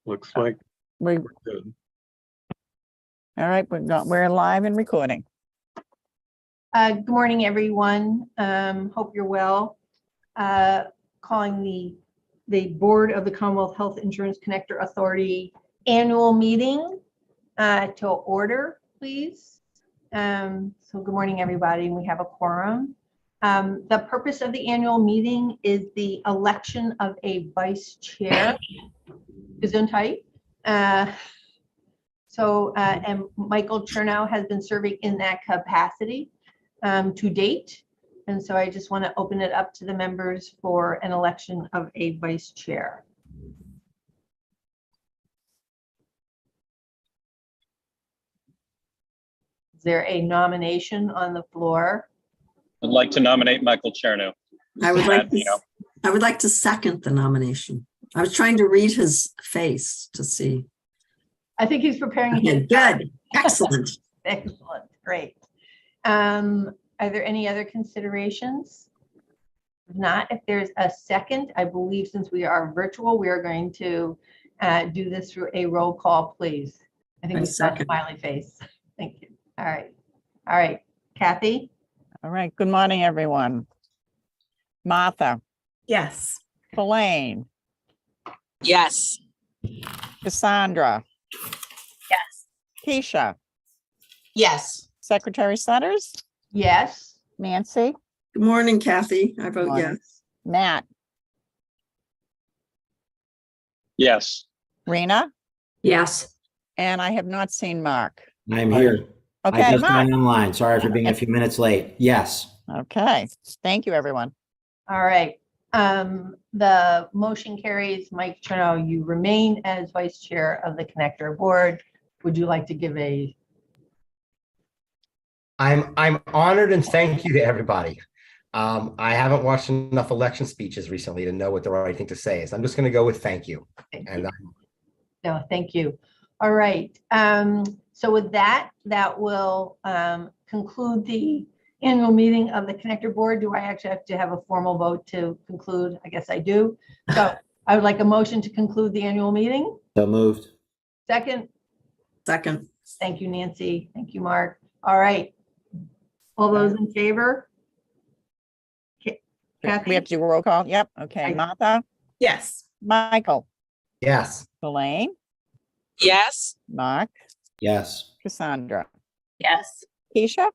Looks like We, we're good. all right, we're live and recording. Good morning, everyone. Hope you're well. Calling the Board of the Commonwealth Health Insurance Connector Authority annual meeting to order, please. So good morning, everybody. We have a quorum. The purpose of the annual meeting is the election of a vice chair. Gesundheit. And Michael Chernow has been serving in that capacity to date. And so I just want to open it up to the members for an election of a vice chair. Is there a nomination on the floor? I'd like to nominate Michael Chernow. I would like You know. to, I would like to second the nomination. I was trying to read his face to see. I think he's preparing. Okay, his- good, excellent. Excellent, great. Are there any other considerations? If not, if there's a second, I believe since we are virtual, we are going to do this through a roll call, please. I think I we saw a second. smiley face. Thank you. All right. All right. Kathy? All right, good morning, everyone. Martha, Yes. Elaine, Yes. Cassandra, Yes. Keisha, Yes. Secretary Sutters, Yes. Nancy, Good morning, Kathy. I vote Morning. yes. Matt, Yes. Rena, Yes. and I have not seen Mark. I'm here. I Okay, just Mark. got online. Sorry for being a few minutes late. Yes. Okay, thank you, everyone. All right. The motion carries. Mike Chernow, you remain as vice chair of the Connector Board. Would you like to give a I'm honored and thank you to everybody. I haven't watched enough election speeches recently to know what the right thing to say is. I'm just going to go with thank you. And No, thank you. All right. So with that, that will conclude the annual meeting of the Connector Board. Do I actually have to have a formal vote to conclude? I guess I do. So I would like a motion to conclude the annual meeting. So moved. Second, Second, thank you, Nancy. Thank you, Mark. All right. All those in favor? Kathy? We have to do a roll call. Yep, okay. Right. Martha, Yes. Michael, yes, Elaine, Yes. Mark, Yes. Cassandra, Yes. Keisha,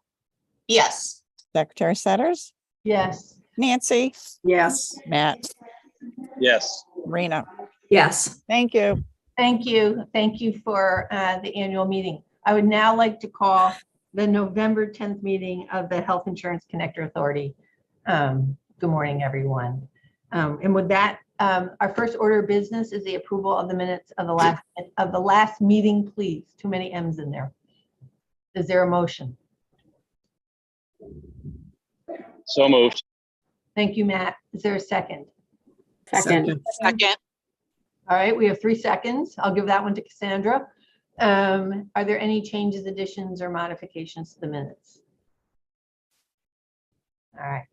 Yes. Secretary Sutters, Yes. Nancy, yes. Matt, Yes. Rena. Yes. Thank you. Thank you. Thank you for the annual meeting. I would now like to call the November 10th meeting of the Health Insurance Connector Authority. Good morning, everyone. And with that, our first order of business is the approval of the minutes of the last meeting, please. Too many M's in there. Is there a motion? So moved. Thank you, Matt. Is there a second? Second, Second. All right, we have 3 seconds. I'll give that one to Cassandra. Are there any changes, additions, or modifications to the minutes? All right.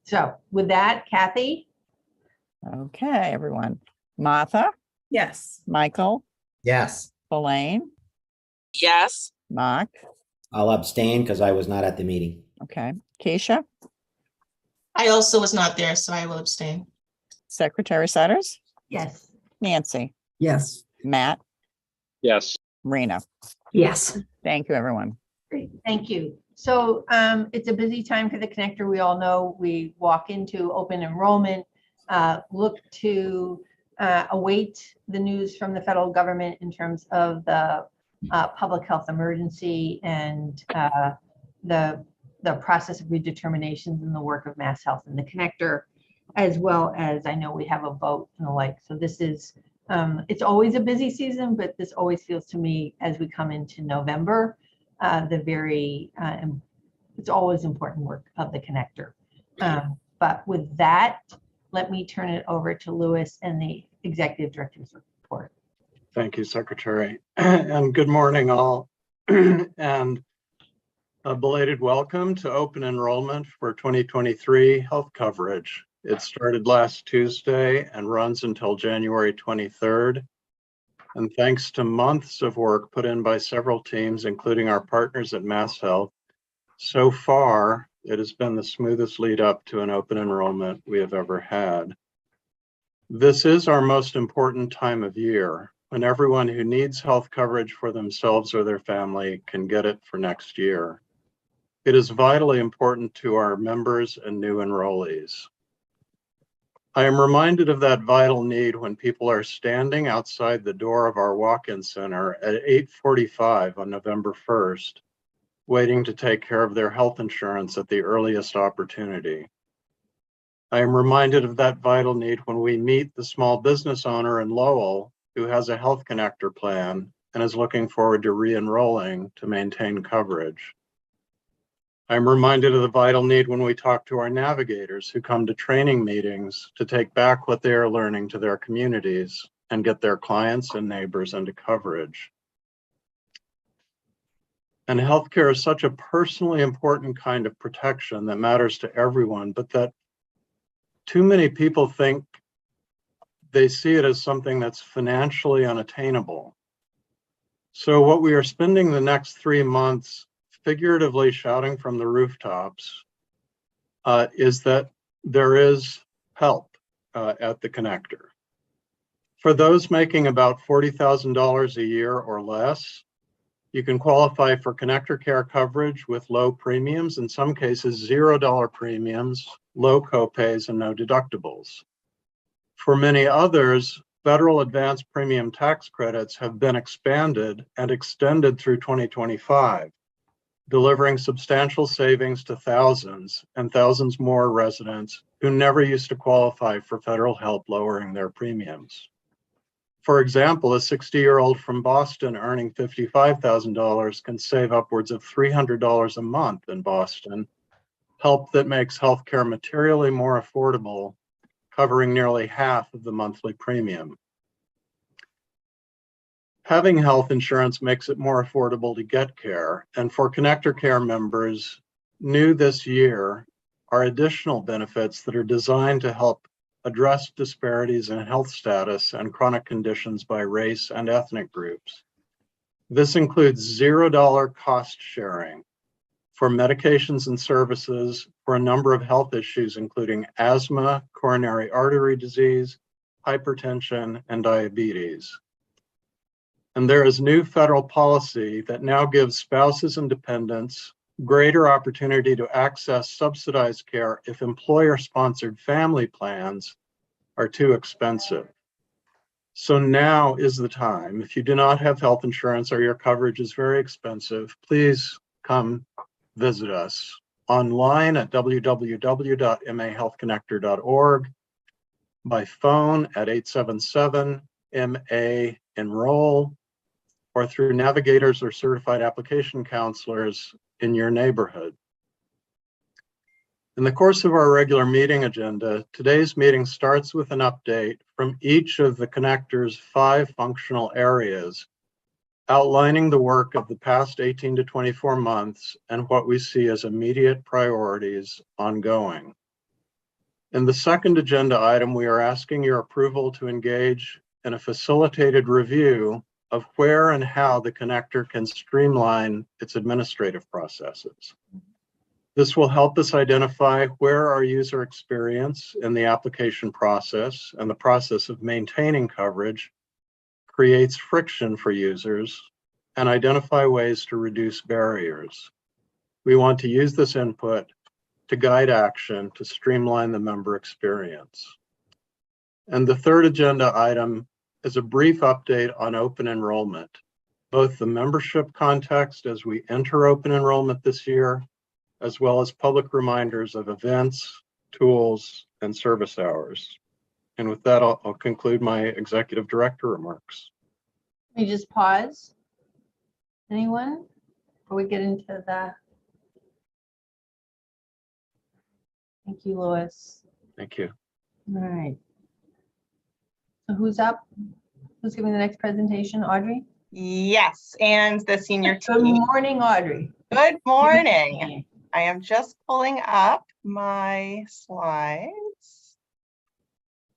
So with that, Kathy? Okay, everyone. Martha, Yes. Michael, yes, Elaine, Yes. Mark, I'll abstain because I was not at the meeting. okay, Keisha, I also was not there, so I will abstain. Secretary Sutters, Yes. Nancy, yes. Matt, Yes. Rena. Yes. Thank you, everyone. Great, thank you. So it's a busy time for the Connector. We all know we walk into open enrollment, look to await the news from the federal government in terms of the public health emergency and the process of redeterminations and the work of Mass Health and the Connector, as well as I know we have a vote and the like. So this is, it's always a busy season, but this always feels to me as we come into November, it's always important work of the Connector. But with that, let me turn it over to Louis and the Executive Director's report. Thank you, Secretary. And good morning, all. And a belated welcome to open enrollment for 2023 health coverage. It started last Tuesday and runs until January 23rd. And thanks to months of work put in by several teams, including our partners at MassHealth, so far, it has been the smoothest lead up to an open enrollment we have ever had. This is our most important time of year, when everyone who needs health coverage for themselves or their family can get it for next year. It is vitally important to our members and new enrollees. I am reminded of that vital need when people are standing outside the door of our walk-in center at 8:45 on November 1st, waiting to take care of their health insurance at the earliest opportunity. I am reminded of that vital need when we meet the small business owner in Lowell who has a Health Connector plan and is looking forward to re-enrolling to maintain coverage. I'm reminded of the vital need when we talk to our navigators who come to training meetings to take back what they are learning to their communities and get their clients and neighbors into coverage. And healthcare is such a personally important kind of protection that matters to everyone, but that too many people think they see it as something that's financially unattainable. So what we are spending the next 3 months figuratively shouting from the rooftops is that there is help at the connector. For those making about $40,000 a year or less, you can qualify for connector care coverage with low premiums, in some cases $0 premiums, low copays, and no deductibles. For many others, federal advanced premium tax credits have been expanded and extended through 2025, delivering substantial savings to thousands and thousands more residents who never used to qualify for federal help lowering their premiums. For example, a 60-year-old from Boston earning $55,000 can save upwards of $300 a month in Boston, help that makes healthcare materially more affordable, covering nearly half of the monthly premium. Having health insurance makes it more affordable to get care, and for Connector Care members, new this year are additional benefits that are designed to help address disparities in health status and chronic conditions by race and ethnic groups. This includes $0 cost sharing for medications and services for a number of health issues, including asthma, coronary artery disease, hypertension, and diabetes. And there is new federal policy that now gives spouses and dependents greater opportunity to access subsidized care if employer-sponsored family plans are too expensive. So now is the time. If you do not have health insurance or your coverage is very expensive, please come visit us online at www.mahealthconnector.org, by phone at 877-MA-ENROLL, or through navigators or certified application counselors in your neighborhood. In the course of our regular meeting agenda, today's meeting starts with an update from each of the connector's 5 functional areas, outlining the work of the past 18 to 24 months and what we see as immediate priorities ongoing. In the second agenda item, we are asking your approval to engage in a facilitated review of where and how the connector can streamline its administrative processes. This will help us identify where our user experience in the application process and the process of maintaining coverage creates friction for users and identify ways to reduce barriers. We want to use this input to guide action to streamline the member experience. And the third agenda item is a brief update on open enrollment, both the membership context as we enter open enrollment this year, as well as public reminders of events, tools, and service hours. And with that, I'll conclude my executive director remarks. Let me just pause. Anyone? Before we get into the. Thank you, Lois. Thank you. All right. So who's up? Who's giving the next presentation? Audrey? Yes, and the senior Good team. morning, Audrey. Good morning. I am just pulling up my slides.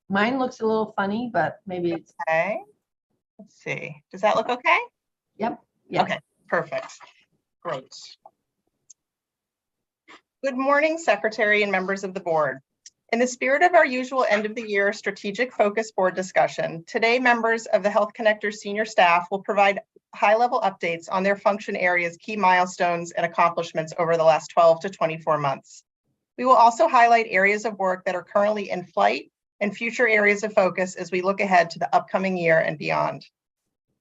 Mine looks a little funny, but maybe it's Okay. Let's see. Does that look okay? Yep. Yes. Okay, perfect. Great. Good morning, Secretary and members of the board. In the spirit of our usual end of the year strategic focus board discussion, today members of the Health Connectors senior staff will provide high-level updates on their function areas, key milestones, and accomplishments over the last 12 to 24 months. We will also highlight areas of work that are currently in flight and future areas of focus as we look ahead to the upcoming year and beyond.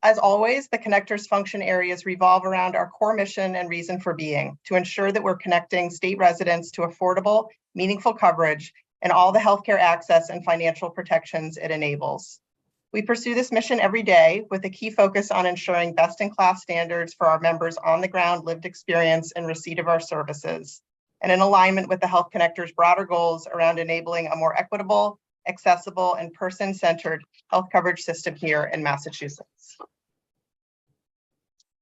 As always, the Connectors function areas revolve around our core mission and reason for being, to ensure that we're connecting state residents to affordable, meaningful coverage and all the healthcare access and financial protections it enables. We pursue this mission every day with a key focus on ensuring best-in-class standards for our members' on-the-ground lived experience and receipt of our services, and in alignment with the Health Connectors' broader goals around enabling a more equitable, accessible, and person-centered health coverage system here in Massachusetts.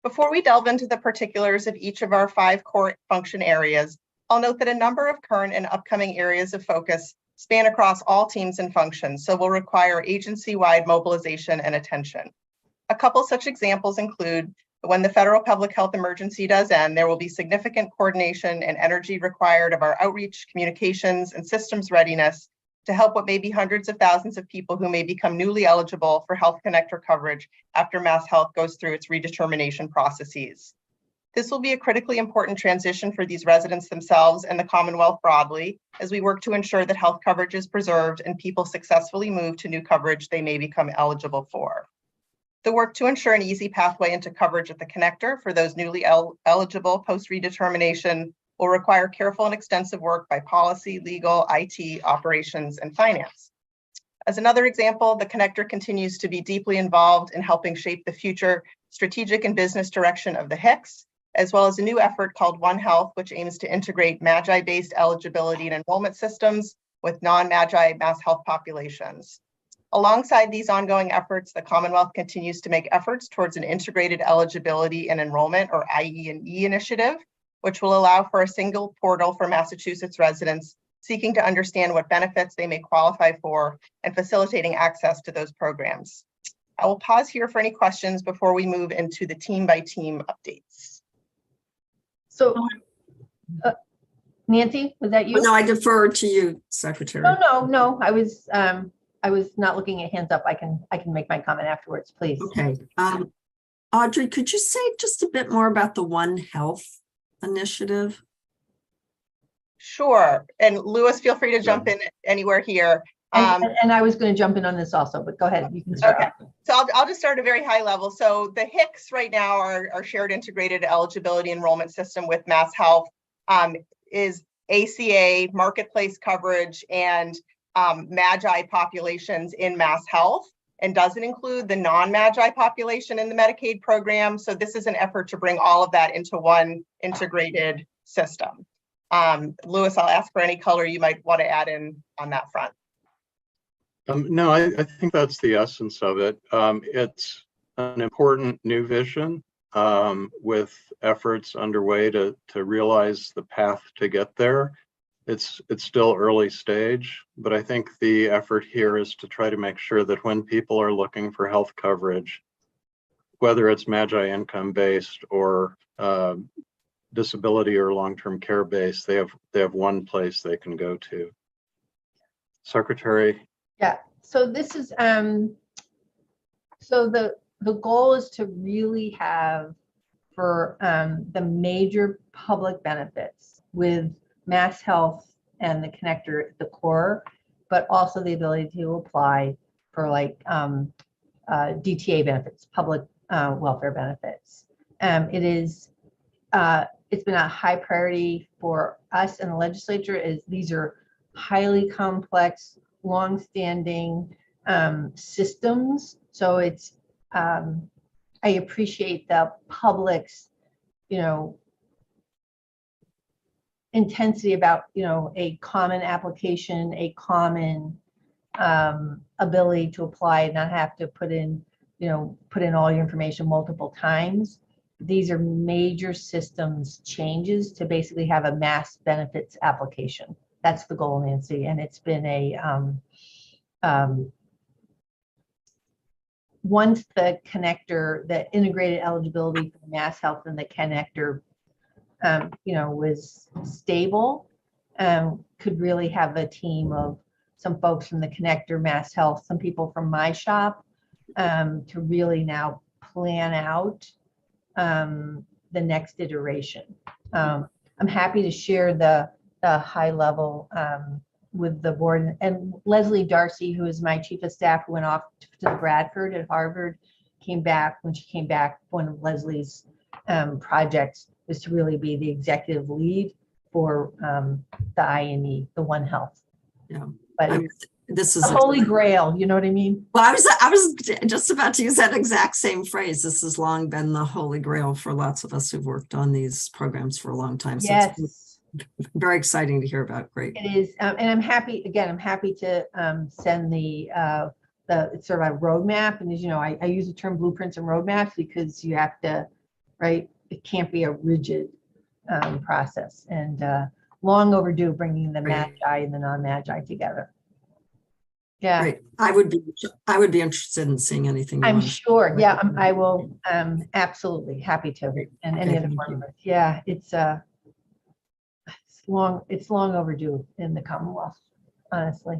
Before we delve into the particulars of each of our 5 core function areas, I'll note that a number of current and upcoming areas of focus span across all teams and functions, so will require agency-wide mobilization and attention. A couple such examples include when the federal public health emergency does end, there will be significant coordination and energy required of our outreach, communications, and systems readiness to help what may be hundreds of thousands of people who may become newly eligible for Health Connector coverage after MassHealth goes through its redetermination processes. This will be a critically important transition for these residents themselves and the Commonwealth broadly, as we work to ensure that health coverage is preserved and people successfully move to new coverage they may become eligible for. The work to ensure an easy pathway into coverage at the connector for those newly eligible post-redetermination will require careful and extensive work by policy, legal, IT, operations, and finance. As another example, the connector continues to be deeply involved in helping shape the future strategic and business direction of the HICS, as well as a new effort called One Health, which aims to integrate MAGI-based eligibility and enrollment systems with non-MAGI MassHealth populations. Alongside these ongoing efforts, the Commonwealth continues to make efforts towards an integrated eligibility and enrollment, or IE&E initiative, which will allow for a single portal for Massachusetts residents seeking to understand what benefits they may qualify for and facilitating access to those programs. I will pause here for any questions before we move into the team-by-team updates. So, Nancy, was that you? No, I defer to you, Secretary. No. I was not looking at hands up. I can make my comment afterwards, please. Okay. Audrey, could you say just a bit more about the One Health initiative? Sure. And Louis, feel free to jump in anywhere here. And I was going to jump in on this also, but go ahead. You can start. Okay. So I'll just start at a very high level. So the HICS right now, our shared integrated eligibility enrollment system with MassHealth, is ACA, marketplace coverage, and MAGI populations in MassHealth, and doesn't include the non-MAGI population in the Medicaid program. So this is an effort to bring all of that into one integrated system. Louis, I'll ask for any color you might want to add in on that front. No, I think that's the essence of it. It's an important new vision with efforts underway to realize the path to get there. It's still early stage, but I think the effort here is to try to make sure that when people are looking for health coverage, whether it's MAGI income based or disability or long-term care based, they have one place they can go to. Secretary. Yeah, so this is so the goal is to really have for the major public benefits with MassHealth and the connector at the core, but also the ability to apply for like DTA benefits, public welfare benefits. It's been a high priority for us and the legislature, as these are highly complex, long-standing systems. So it's I appreciate the public's, intensity about, a common application, a common ability to apply and not have to put in all your information multiple times. These are major systems changes to basically have a mass benefits application. That's the goal, Nancy, and it's been a once the connector, the integrated eligibility for Mass Health and the connector, was stable, could really have a team of some folks from the connector, Mass Health, some people from my shop, to really now plan out the next iteration. I'm happy to share the high level with the board, and Leslie Darcy, who is my chief of staff, who went off to Bradford at Harvard, came back. When she came back, one of Leslie's projects was to really be the executive lead for the INE, the One Health. Yeah. But This is the holy grail, you know what I mean? Well, I was just about to use that exact same phrase. This has long been the holy grail for lots of us who've worked on these programs for a long time. So Yes, it's very exciting to hear about. Great. it is. And I'm happy to send the it's sort of a roadmap. And as you know, I use the term blueprints and roadmaps because you have to, right? It can't be a rigid process, and long overdue bringing the Right. magi and the non-magi together. Yeah. Great. I would be interested in seeing anything. you I'm want to sure. Yeah, recommend. I will. Absolutely happy to. And any Okay, other thank board you. members. Yeah, it's long overdue in the Commonwealth, honestly.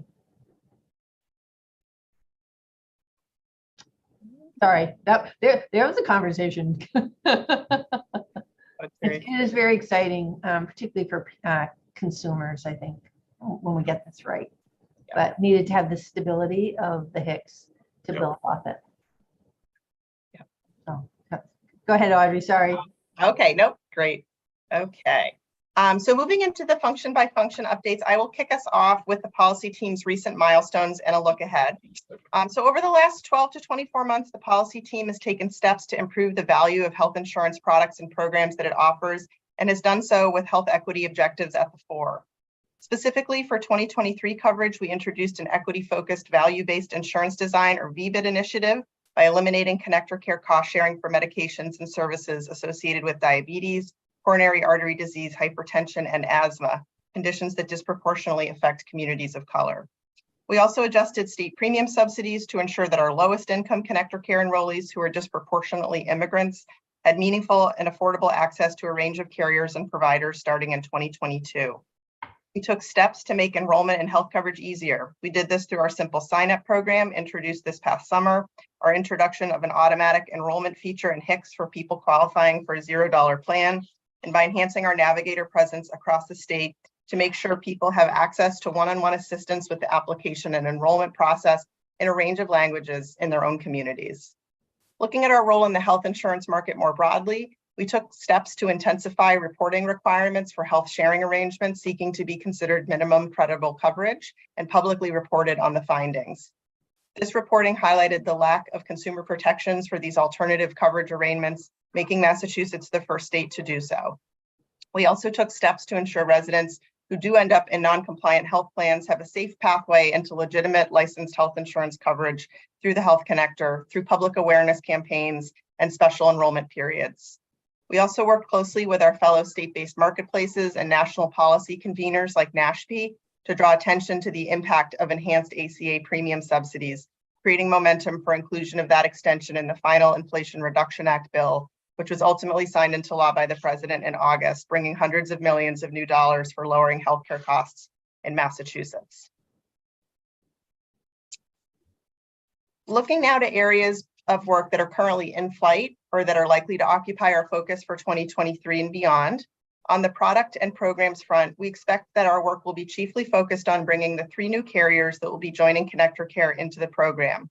Sorry, there was a conversation. It is very exciting, particularly for consumers, I think, when we get this right. But needed to have the stability of the HICS to build off it. Yep. So, go ahead, Audrey, sorry. Okay, nope, great. Okay. So moving into the function by function updates, I will kick us off with the policy team's recent milestones and a look ahead. So over the last 12 to 24 months, the policy team has taken steps to improve the value of health insurance products and programs that it offers, and has done so with health equity objectives at the fore. Specifically for 2023 coverage, we introduced an equity-focused value-based insurance design, or VBID initiative, by eliminating connector care cost sharing for medications and services associated with diabetes, coronary artery disease, hypertension, and asthma, conditions that disproportionately affect communities of color. We also adjusted state premium subsidies to ensure that our lowest income connector care enrollees, who are disproportionately immigrants, had meaningful and affordable access to a range of carriers and providers starting in 2022. We took steps to make enrollment in health coverage easier. We did this through our Simple Sign Up program introduced this past summer, our introduction of an automatic enrollment feature in HICS for people qualifying for a $0 plan, and by enhancing our navigator presence across the state to make sure people have access to one-on-one assistance with the application and enrollment process in a range of languages in their own communities. Looking at our role in the health insurance market more broadly, we took steps to intensify reporting requirements for health sharing arrangements seeking to be considered minimum credible coverage and publicly reported on the findings. This reporting highlighted the lack of consumer protections for these alternative coverage arrangements, making Massachusetts the first state to do so. We also took steps to ensure residents who do end up in non-compliant health plans have a safe pathway into legitimate licensed health insurance coverage through the Health Connector, through public awareness campaigns and special enrollment periods. We also worked closely with our fellow state-based marketplaces and national policy conveners like NASHP to draw attention to the impact of enhanced ACA premium subsidies, creating momentum for inclusion of that extension in the final Inflation Reduction Act bill, which was ultimately signed into law by the president in August, bringing hundreds of millions of new dollars for lowering healthcare costs in Massachusetts. Looking now to areas of work that are currently in flight or that are likely to occupy our focus for 2023 and beyond. On the product and programs front, we expect that our work will be chiefly focused on bringing the 3 new carriers that will be joining Connector Care into the program.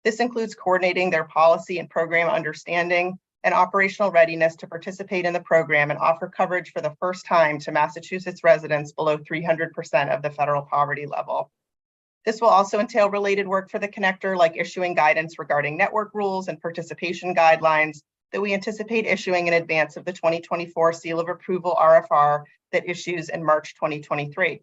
This includes coordinating their policy and program understanding and operational readiness to participate in the program and offer coverage for the first time to Massachusetts residents below 300% of the federal poverty level. This will also entail related work for the connector, like issuing guidance regarding network rules and participation guidelines that we anticipate issuing in advance of the 2024 Seal of Approval RFR that issues in March 2023.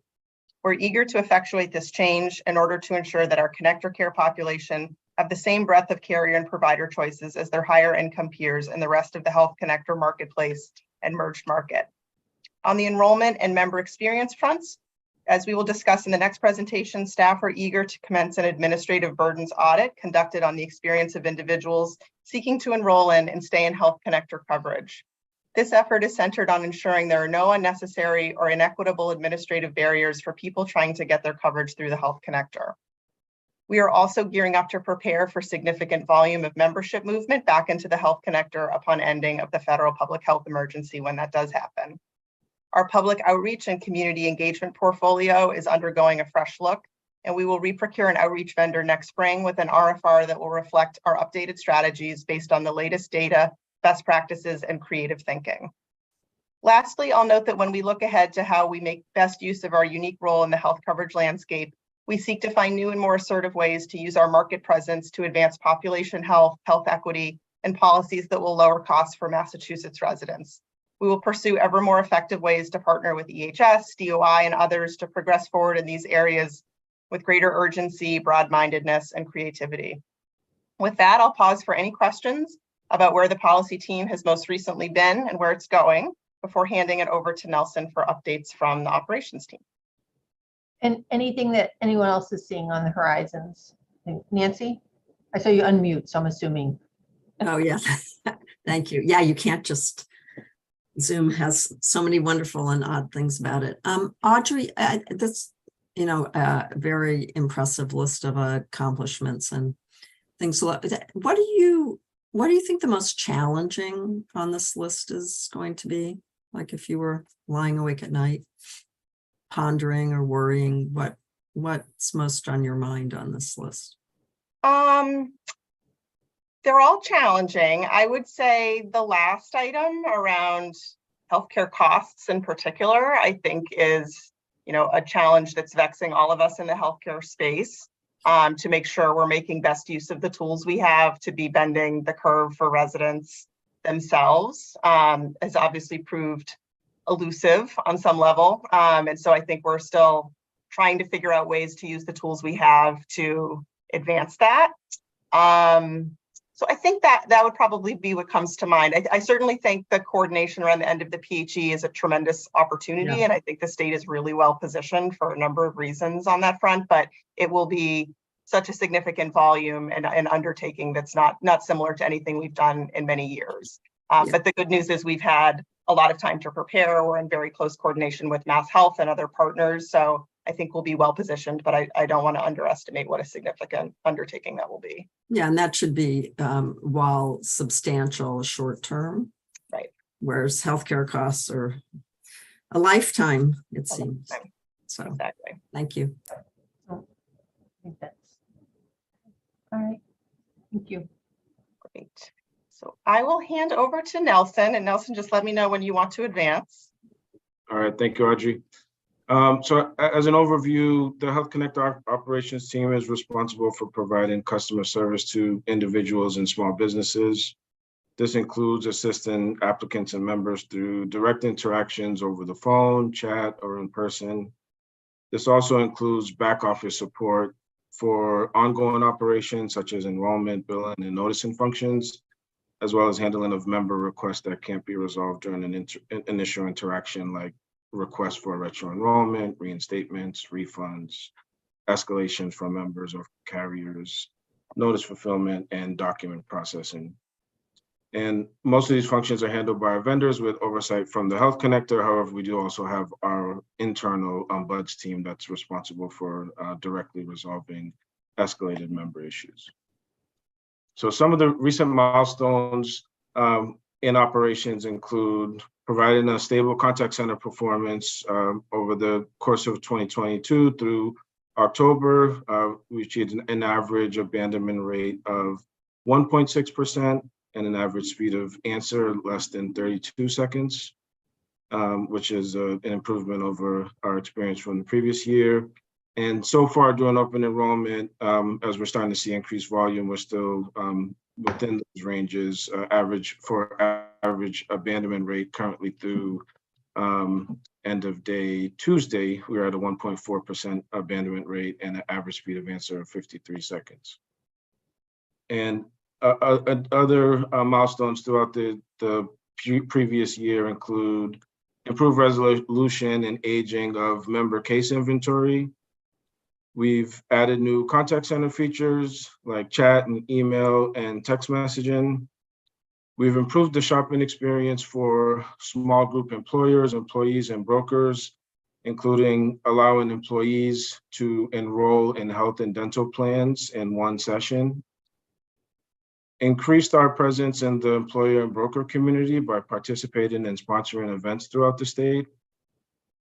We're eager to effectuate this change in order to ensure that our connector care population have the same breadth of carrier and provider choices as their higher income peers in the rest of the health connector marketplace and merged market. On the enrollment and member experience fronts, As we will discuss in the next presentation, staff are eager to commence an administrative burdens audit conducted on the experience of individuals seeking to enroll in and stay in Health Connector coverage. This effort is centered on ensuring there are no unnecessary or inequitable administrative barriers for people trying to get their coverage through the Health Connector. We are also gearing up to prepare for significant volume of membership movement back into the Health Connector upon ending of the federal public health emergency when that does happen. Our public outreach and community engagement portfolio is undergoing a fresh look, and we will re-procure an outreach vendor next spring with an RFR that will reflect our updated strategies based on the latest data, best practices, and creative thinking. Lastly, I'll note that when we look ahead to how we make best use of our unique role in the health coverage landscape, we seek to find new and more assertive ways to use our market presence to advance population health, health equity, and policies that will lower costs for Massachusetts residents. We will pursue ever more effective ways to partner with EHS, DOI, and others to progress forward in these areas with greater urgency, broad-mindedness, and creativity. With that, I'll pause for any questions about where the policy team has most recently been and where it's going before handing it over to Nelson for updates from the operations team. And anything that anyone else is seeing on the horizons? Nancy, I saw you unmute, so I'm assuming. Oh, yeah. Thank you. Yeah, you can't just, Zoom has so many wonderful and odd things about it. Audrey, that's, a very impressive list of accomplishments and things. What do you think the most challenging on this list is going to be? Like if you were lying awake at night, pondering or worrying, what's most on your mind on this list? They're all challenging. I would say the last item around healthcare costs in particular, I think is, a challenge that's vexing all of us in the healthcare space, to make sure we're making best use of the tools we have to be bending the curve for residents themselves, has obviously proved elusive on some level. And so I think we're still trying to figure out ways to use the tools we have to advance that. So I think that would probably be what comes to mind. I certainly think the coordination around the end of the PHE is a tremendous opportunity. Yeah. And I think the state is really well positioned for a number of reasons on that front, but it will be such a significant volume and an undertaking that's not similar to anything we've done in many years. But the good news is we've had a lot of time to prepare. We're in very close coordination with Mass Health and other partners. So I think we'll be well positioned, but I don't want to underestimate what a significant undertaking that will be. Yeah, and that should be, while substantial, short term. Right. Whereas healthcare costs are a lifetime, it seems. So Exactly. thank you. I think that's all right. Thank you. Great. So I will hand over to Nelson, and Nelson, just let me know when you want to advance. All right, thank you, Audrey. So as an overview, the Health Connector operations team is responsible for providing customer service to individuals and small businesses. This includes assisting applicants and members through direct interactions over the phone, chat, or in person. This also includes back office support for ongoing operations such as enrollment, billing, and noticing functions, as well as handling of member requests that can't be resolved during an initial interaction, like requests for retro enrollment, reinstatements, refunds, escalations from members or carriers, notice fulfillment, and document processing. And most of these functions are handled by our vendors with oversight from the Health Connector. However, we do also have our internal BUDS team that's responsible for directly resolving escalated member issues. So some of the recent milestones in operations include providing a stable contact center performance over the course of 2022 through October. We achieved an average abandonment rate of 1.6% and an average speed of answer less than 32 seconds, which is an improvement over our experience from the previous year. And so far during open enrollment, as we're starting to see increased volume, we're still within those ranges. Average abandonment rate currently through end of day Tuesday, we're at a 1.4% abandonment rate and an average speed of answer of 53 seconds. And other milestones throughout the previous year include improve resolution and aging of member case inventory. We've added new contact center features like chat and email and text messaging. We've improved the shopping experience for small group employers, employees, and brokers, including allowing employees to enroll in health and dental plans in one session. Increased our presence in the employer and broker community by participating and sponsoring events throughout the state.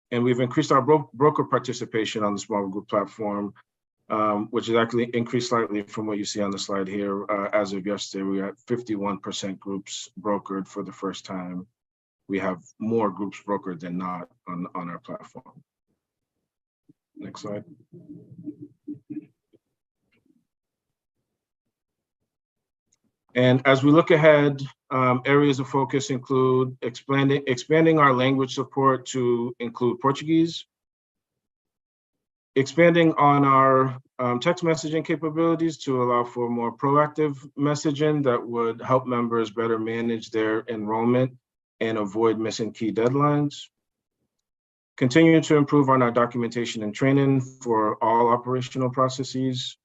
And we've increased our broker participation on the small group platform, which has actually increased slightly from what you see on the slide here. As of yesterday, we are at 51% groups brokered for the first time. We have more groups brokered than not on our platform. Next slide. And as we look ahead, areas of focus include expanding our language support to include Portuguese, expanding on our text messaging capabilities to allow for more proactive messaging that would help members better manage their enrollment and avoid missing key deadlines. Continue to improve on our documentation and training for all operational processes.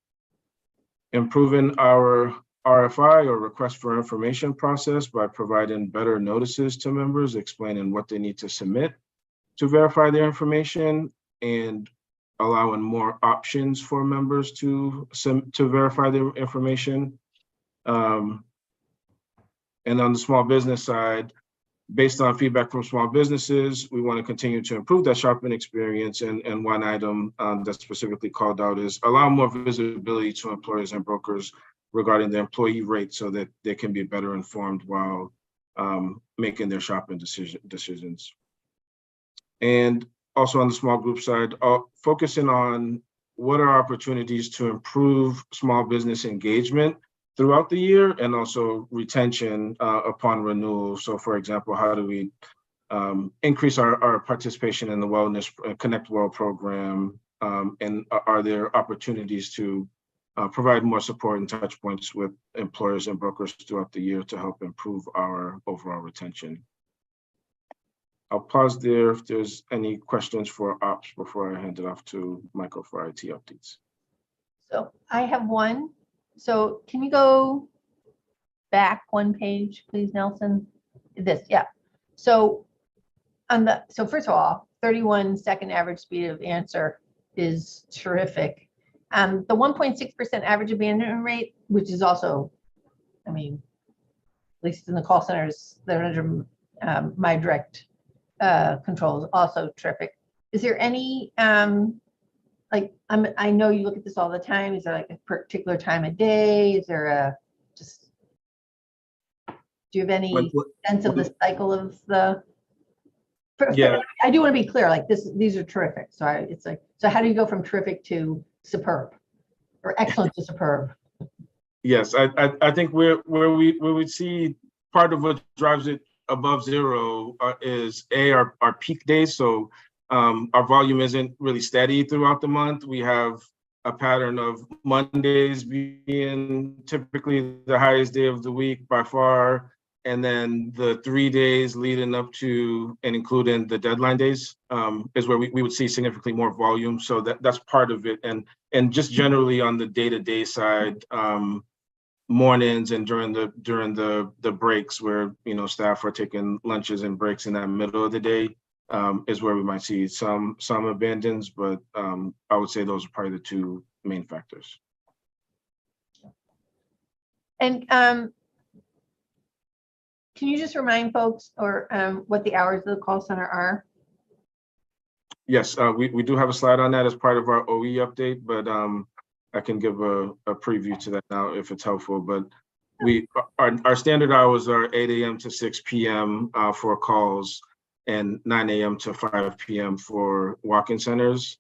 Improving our RFI, or request for information process, by providing better notices to members explaining what they need to submit to verify their information, and allowing more options for members to verify their information. And on the small business side, based on feedback from small businesses, we want to continue to improve that shopping experience. And one item that's specifically called out is allow more visibility to employers and brokers regarding the employee rate so that they can be better informed while making their shopping decisions. And also on the small group side, focusing on what are opportunities to improve small business engagement throughout the year, and also retention upon renewal. So for example, how do we increase our participation in the Wellness Connect Well program? And are there opportunities to provide more support and touch points with employers and brokers throughout the year to help improve our overall retention? I'll pause there if there's any questions for ops before I hand it off to Michael for IT updates. So I have one. So can you go back one page, please, Nelson? This, yeah. So so first of all, 31-second average speed of answer is terrific. The 1.6% average abandonment rate, which is also, I mean, at least in the call centers that are under my direct control, is also terrific. Is there any, like, I know you look at this all the time. Is there like a particular time of day? Is there do you have any sense of the cycle of the? Yeah, I do want to be clear, like these are terrific. So it's like, so how do you go from terrific to superb, or excellent to superb? Yes, I think where we see part of what drives it above zero is our peak days. So our volume isn't really steady throughout the month. We have a pattern of Mondays being typically the highest day of the week by far, and then the 3 days leading up to and including the deadline days is where we would see significantly more volume. So that's part of it. And just generally on the day-to-day side, mornings and during the breaks where, you know, staff are taking lunches and breaks in that middle of the day, is where we might see some abandons, but I would say those are probably the two main factors. And can you just remind folks or what the hours of the call center are? Yes, we do have a slide on that as part of our OE update, but I can give a preview to that now if it's helpful. But our standard hours are 8 a.m. to 6 p.m. For calls, and 9 a.m. to 5 p.m. for walk-in centers.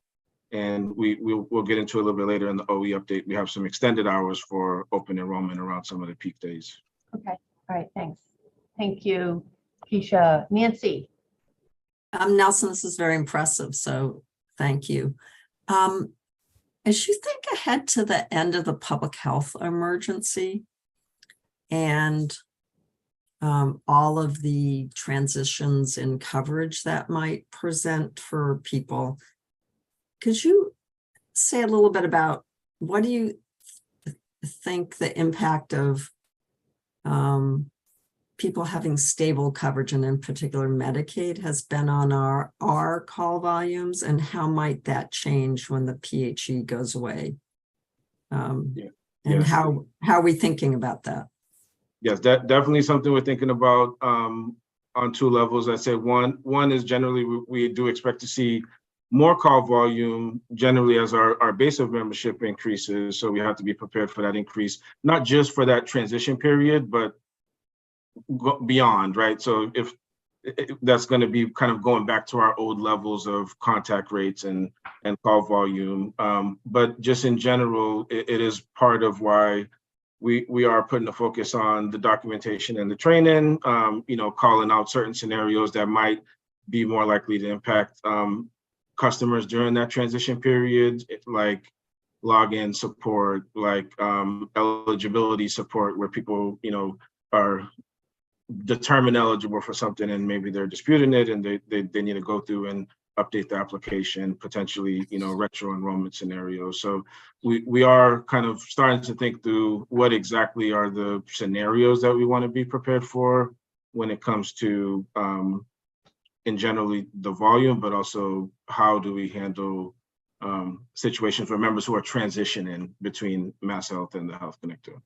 And we'll get into a little bit later in the OE update. We have some extended hours for open enrollment around some of the peak days. Okay, all right, thanks. Thank you, Keisha. Nancy. Nelson, this is very impressive, so thank you. As you think ahead to the end of the public health emergency, and all of the transitions in coverage that might present for people. Could you say a little bit about what do you think the impact of people having stable coverage, and in particular Medicaid, has been on our call volumes, and how might that change when the PHE goes away? And Yes. how are we thinking about that? Yes, definitely something we're thinking about on two levels. I say one is generally we do expect to see more call volume generally as our base of membership increases. So we have to be prepared for that increase, not just for that transition period, but beyond, right? So if that's going to be kind of going back to our old levels of contact rates and call volume. But just in general, it is part of why we are putting the focus on the documentation and the training, calling out certain scenarios that might be more likely to impact customers during that transition period, like login support, like eligibility support, where people, are determined eligible for something and maybe they're disputing it and they need to go through and update the application, potentially, retro enrollment scenarios. So we are kind of starting to think through what exactly are the scenarios that we want to be prepared for when it comes to, in generally the volume, but also how do we handle situations for members who are transitioning between MassHealth and the Health Connector.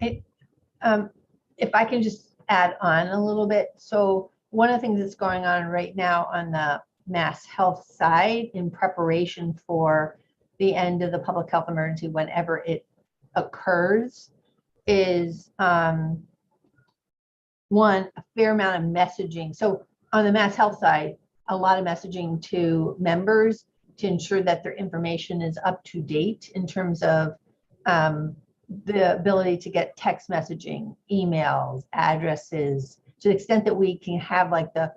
If I can just add on a little bit. So one of the things that's going on right now on the MassHealth side in preparation for the end of the public health emergency, whenever it occurs, is one, a fair amount of messaging. So on the MassHealth side, a lot of messaging to members to ensure that their information is up to date in terms of the ability to get text messaging, emails, addresses, to the extent that we can have like the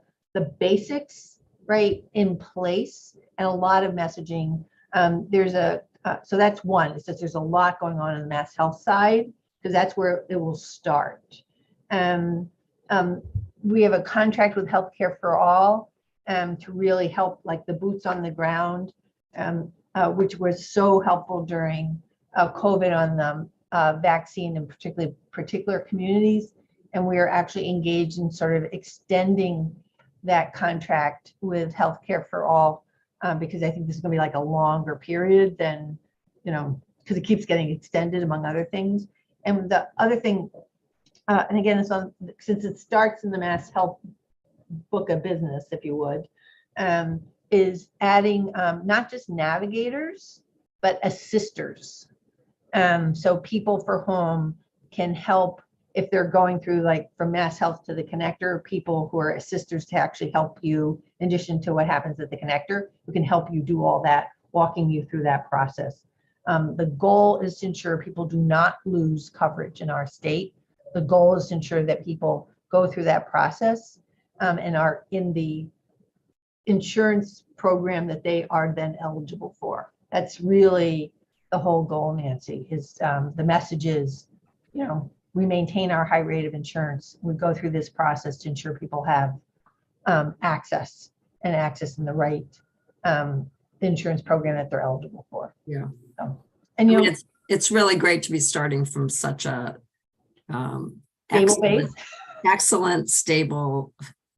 basics right in place, and a lot of messaging. So that's one. It's just there's a lot going on the MassHealth side, because that's where it will start. We have a contract with Healthcare for All to really help, like the boots on the ground, which was so helpful during COVID on the vaccine in particular communities. And we are actually engaged in sort of extending that contract with Healthcare for All, because I think this is going to be like a longer period than, because it keeps getting extended among other things. And the other thing, and again, it's on, since it starts in the MassHealth book of business, if you would, is adding not just navigators, but assisters. So people for whom can help if they're going through, like from MassHealth to the connector, people who are assisters to actually help you, in addition to what happens at the connector, who can help you do all that, walking you through that process. The goal is to ensure people do not lose coverage in our state. The goal is to ensure that people go through that process and are in the insurance program that they are then eligible for. That's really the whole goal, Nancy, is the message is, we maintain our high rate of insurance. We go through this process to ensure people have access in the right insurance program that they're eligible for. Yeah. So, and it's really great to be starting from such a stable base, excellent, stable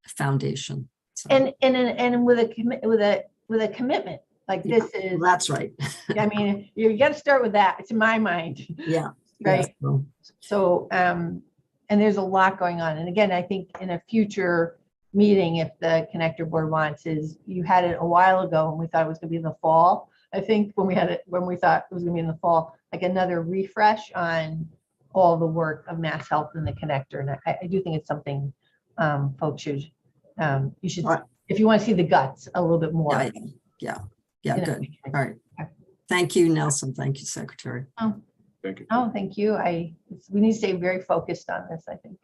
foundation. So. And with a commitment like this is. That's right. I mean, you got to start with that. It's in my mind. Yeah. Right. Yes. So, and there's a lot going on. And again, I think in a future meeting, if the connector board wants, is you had it a while ago and we thought it was going to be in the fall. I think when we thought it was going to be in the fall, like another refresh on all the work of MassHealth and the connector. And I do think it's something folks should, you should, if you want to see the guts a little bit more. Yeah. Good. All right. Thank you, Nelson. Thank you, Secretary. Thank you. Oh, thank you. We need to stay very focused on this, I think.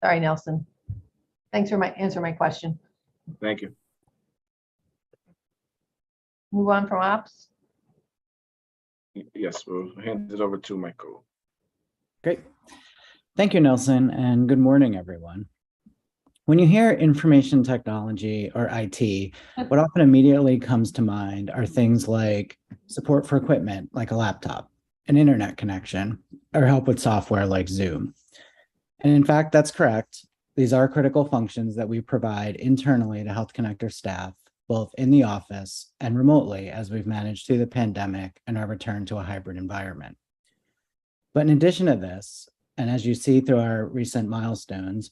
Sorry, Nelson. Thanks for answering my question. Thank you. Move on from ops. Yes, we'll hand it over to Michael. Great. Thank you, Nelson, and good morning, everyone. When you hear information technology or IT, what often immediately comes to mind are things like support for equipment, like a laptop, an internet connection, or help with software like Zoom. And in fact, that's correct. These are critical functions that we provide internally to Health Connector staff, both in the office and remotely, as we've managed through the pandemic and our return to a hybrid environment. But in addition to this, and as you see through our recent milestones,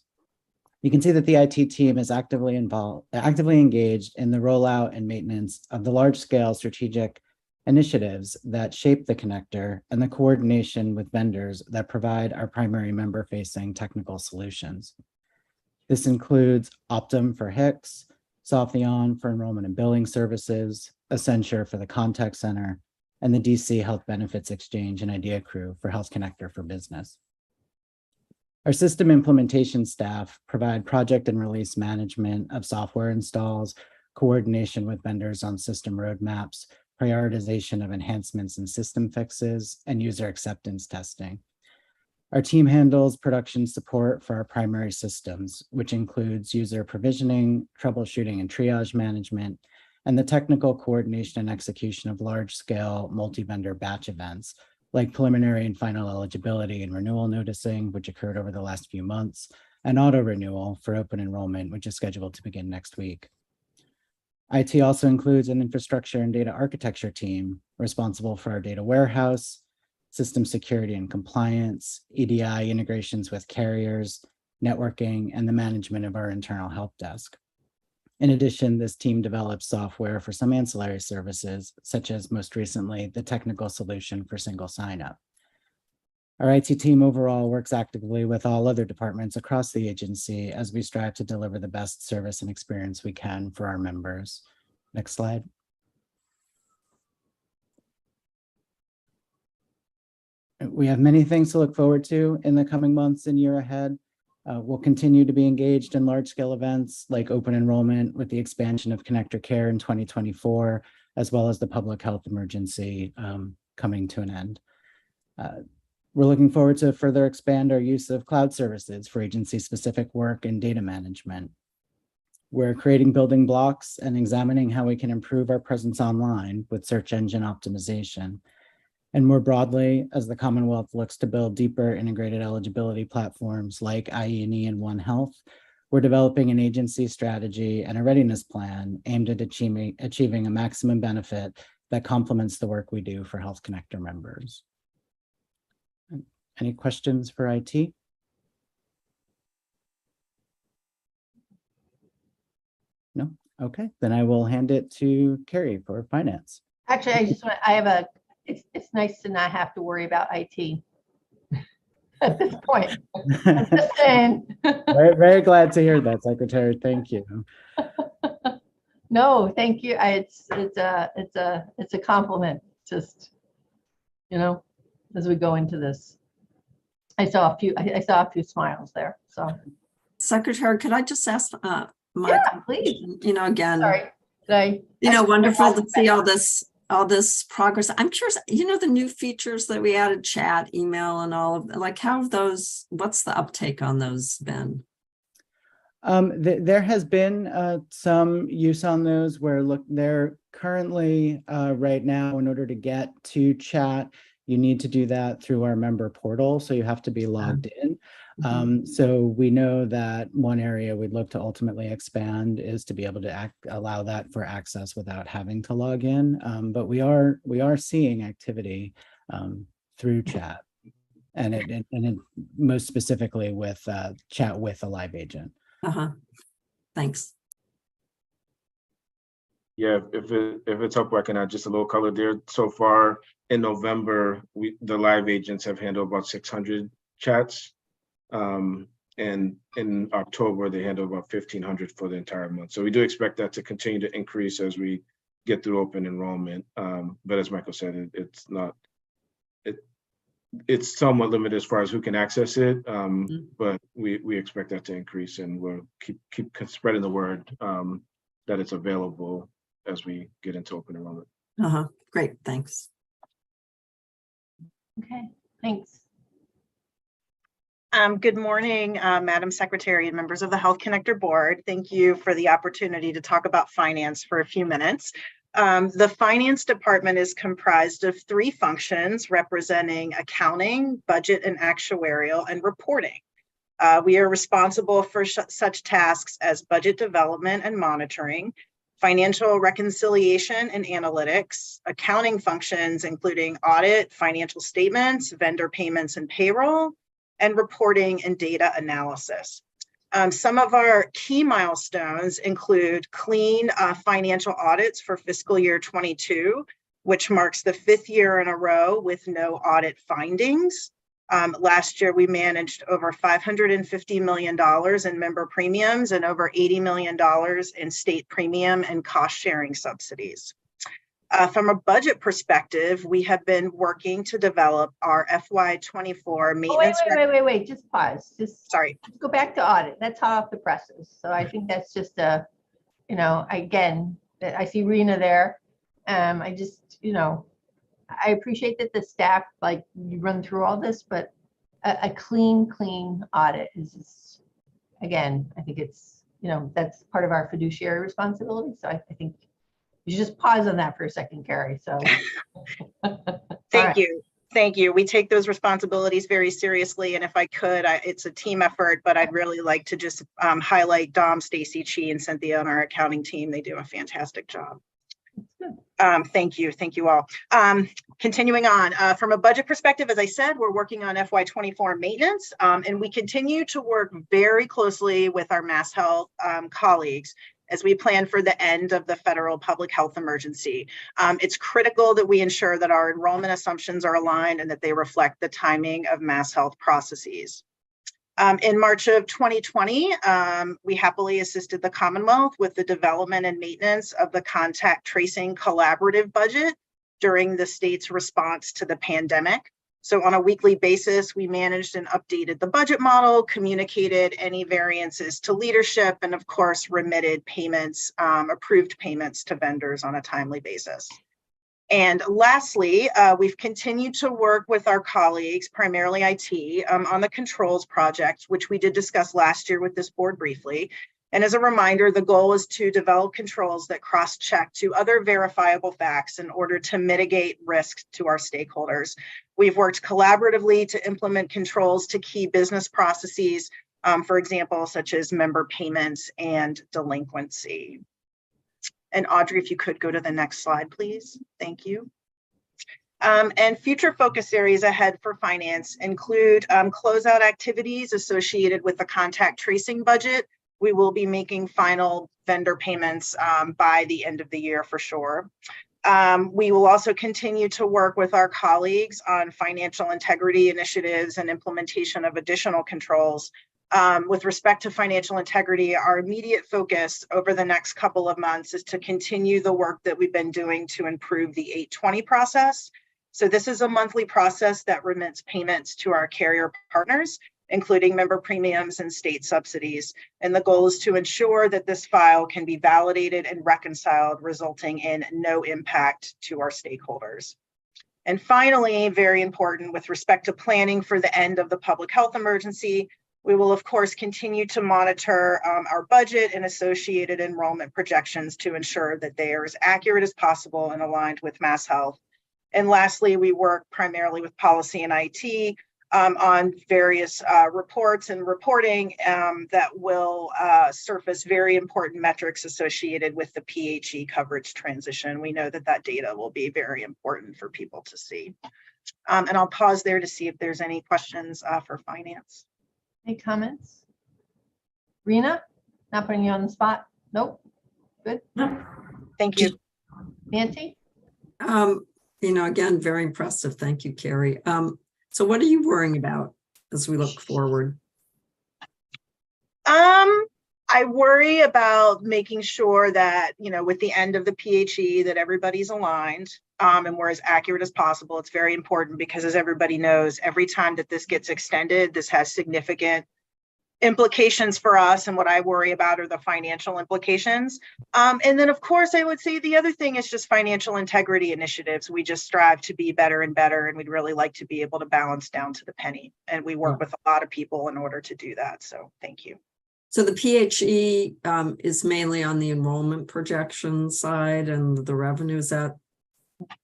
you can see that the IT team is actively engaged in the rollout and maintenance of the large-scale strategic initiatives that shape the connector and the coordination with vendors that provide our primary member-facing technical solutions. This includes Optum for HICS, Softheon for enrollment and billing services, Accenture for the contact center, and the DC Health Benefits Exchange and Idea Crew for Health Connector for Business. Our system implementation staff provide project and release management of software installs, coordination with vendors on system roadmaps, prioritization of enhancements and system fixes, and user acceptance testing. Our team handles production support for our primary systems, which includes user provisioning, troubleshooting and triage management, and the technical coordination and execution of large-scale multi-vendor batch events, like preliminary and final eligibility and renewal noticing, which occurred over the last few months, and auto renewal for open enrollment, which is scheduled to begin next week. IT also includes an infrastructure and data architecture team responsible for our data warehouse, system security and compliance, EDI integrations with carriers, networking, and the management of our internal help desk. In addition, this team develops software for some ancillary services, such as most recently, the technical solution for single sign-up. Our IT team overall works actively with all other departments across the agency as we strive to deliver the best service and experience we can for our members. Next slide. We have many things to look forward to in the coming months and year ahead. We'll continue to be engaged in large-scale events like open enrollment with the expansion of Connector Care in 2024, as well as the public health emergency coming to an end. We're looking forward to further expand our use of cloud services for agency-specific work and data management. We're creating building blocks and examining how we can improve our presence online with search engine optimization. And more broadly, as the Commonwealth looks to build deeper integrated eligibility platforms like IE&E and One Health, we're developing an agency strategy and a readiness plan aimed at achieving a maximum benefit that complements the work we do for Health Connector members. Any questions for IT? No? Okay, then I will hand it to Carrie for finance. Actually, it's nice to not have to worry about IT at this point. I'm just saying. Very, very glad to hear that, Secretary. Thank you. No, thank you. It's a compliment. Just, you know, as we go into this, I saw a few smiles there. So, Secretary, could I just ask Mike? Yeah, please. You know, again, Sorry, did I? you know, wonderful to see all this progress. I'm curious, you know, the new features that we added, chat, email, and all of, like, how have those, what's the uptake on those been? There has been some use on those where they're currently right now, in order to get to chat, you need to do that through our member portal. So you have to be logged in. So we know that one area we'd look to ultimately expand is to be able to allow that for access without having to log in. But we are seeing activity through chat, and it most specifically with chat with a live agent. Thanks. Yeah, if it's up, I can add just a little color there. So far in November, the live agents have handled about 600 chats. And in October, they handled about 1,500 for the entire month. So we do expect that to continue to increase as we get through open enrollment. But as Michael said, it's somewhat limited as far as who can access it. But we expect that to increase, and we'll keep spreading the word that it's available as we get into open enrollment. Great, thanks. Okay, thanks. Good morning, Madam Secretary and members of the Health Connector Board. Thank you for the opportunity to talk about finance for a few minutes. The finance department is comprised of 3 functions representing accounting, budget and actuarial, and reporting. We are responsible for such tasks as budget development and monitoring, financial reconciliation and analytics, accounting functions including audit, financial statements, vendor payments and payroll, and reporting and data analysis. Some of our key milestones include clean financial audits for fiscal year 22, which marks the 5th year in a row with no audit findings. Last year, we managed over $550 million in member premiums and over $80 million in state premium and cost sharing subsidies. From a budget perspective, we have been working to develop our FY24 maintenance. Wait, just pause. Just go back to audit. That's hot off the presses. So I think that's just a, again, I see Rena there. I just, I appreciate that the staff, like, you run through all this, but a clean audit is just, again, I think it's, that's part of our fiduciary responsibility. So I think you should just pause on that for a second, Carrie. So Thank you. We take those responsibilities very seriously. And if I could, it's a team effort, but I'd really like to just highlight Dom, Stacy, Chi, and Cynthia on our accounting team. They do a fantastic job. Thank you all. Continuing on, from a budget perspective, as I said, we're working on FY24 maintenance, and we continue to work very closely with our MassHealth colleagues as we plan for the end of the federal public health emergency. It's critical that we ensure that our enrollment assumptions are aligned and that they reflect the timing of MassHealth processes. In March of 2020, we happily assisted the Commonwealth with the development and maintenance of the contact tracing collaborative budget during the state's response to the pandemic. So on a weekly basis, we managed and updated the budget model, communicated any variances to leadership, and of course, remitted payments, approved payments to vendors on a timely basis. And lastly, we've continued to work with our colleagues, primarily IT, on the controls project, which we did discuss last year with this board briefly. And as a reminder, the goal is to develop controls that cross-check to other verifiable facts in order to mitigate risk to our stakeholders. We've worked collaboratively to implement controls to key business processes, for example, such as member payments and delinquency. And Audrey, if you could go to the next slide, please. Thank you. And future focus areas ahead for finance include closeout activities associated with the contact tracing budget. We will be making final vendor payments by the end of the year for sure. We will also continue to work with our colleagues on financial integrity initiatives and implementation of additional controls. With respect to financial integrity, our immediate focus over the next couple of months is to continue the work that we've been doing to improve the 820 process. So this is a monthly process that remits payments to our carrier partners, including member premiums and state subsidies. And the goal is to ensure that this file can be validated and reconciled, resulting in no impact to our stakeholders. And finally, very important with respect to planning for the end of the public health emergency, we will of course continue to monitor our budget and associated enrollment projections to ensure that they are as accurate as possible and aligned with MassHealth. And lastly, we work primarily with policy and IT on various reports and reporting that will surface very important metrics associated with the PHE coverage transition. We know that that data will be very important for people to see. And I'll pause there to see if there's any questions for finance. Any comments? Rena, not putting you on the spot? Nope. Good. Thank you. Nancy? Again, very impressive. Thank you, Carrie. So what are you worrying about as we look forward? I worry about making sure that, with the end of the PHE, that everybody's aligned and we're as accurate as possible. It's very important because, as everybody knows, every time that this gets extended, this has significant implications for us, and what I worry about are the financial implications. And then, of course, I would say the other thing is just financial integrity initiatives. We just strive to be better and better, and we'd really like to be able to balance down to the penny. And we work with a lot of people in order to do that. So thank you. So the PHE is mainly on the enrollment projection side, and the revenue is that?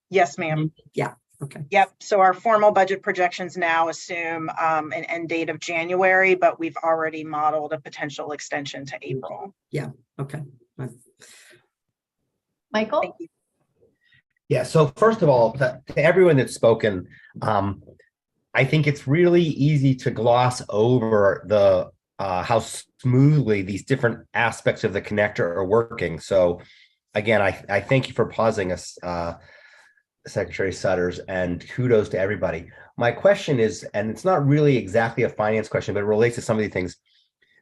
Yes, ma'am. Yeah. Okay. Yep. So our formal budget projections now assume an end date of January, but we've already modeled a potential extension to April. Yeah. Okay. Right. Michael? Thank you. Yeah, so first of all, to everyone that's spoken, I think it's really easy to gloss over the how smoothly these different aspects of the connector are working. So again, I thank you for pausing us, Secretary Sutters, and kudos to everybody. My question is, and it's not really exactly a finance question, but it relates to some of these things.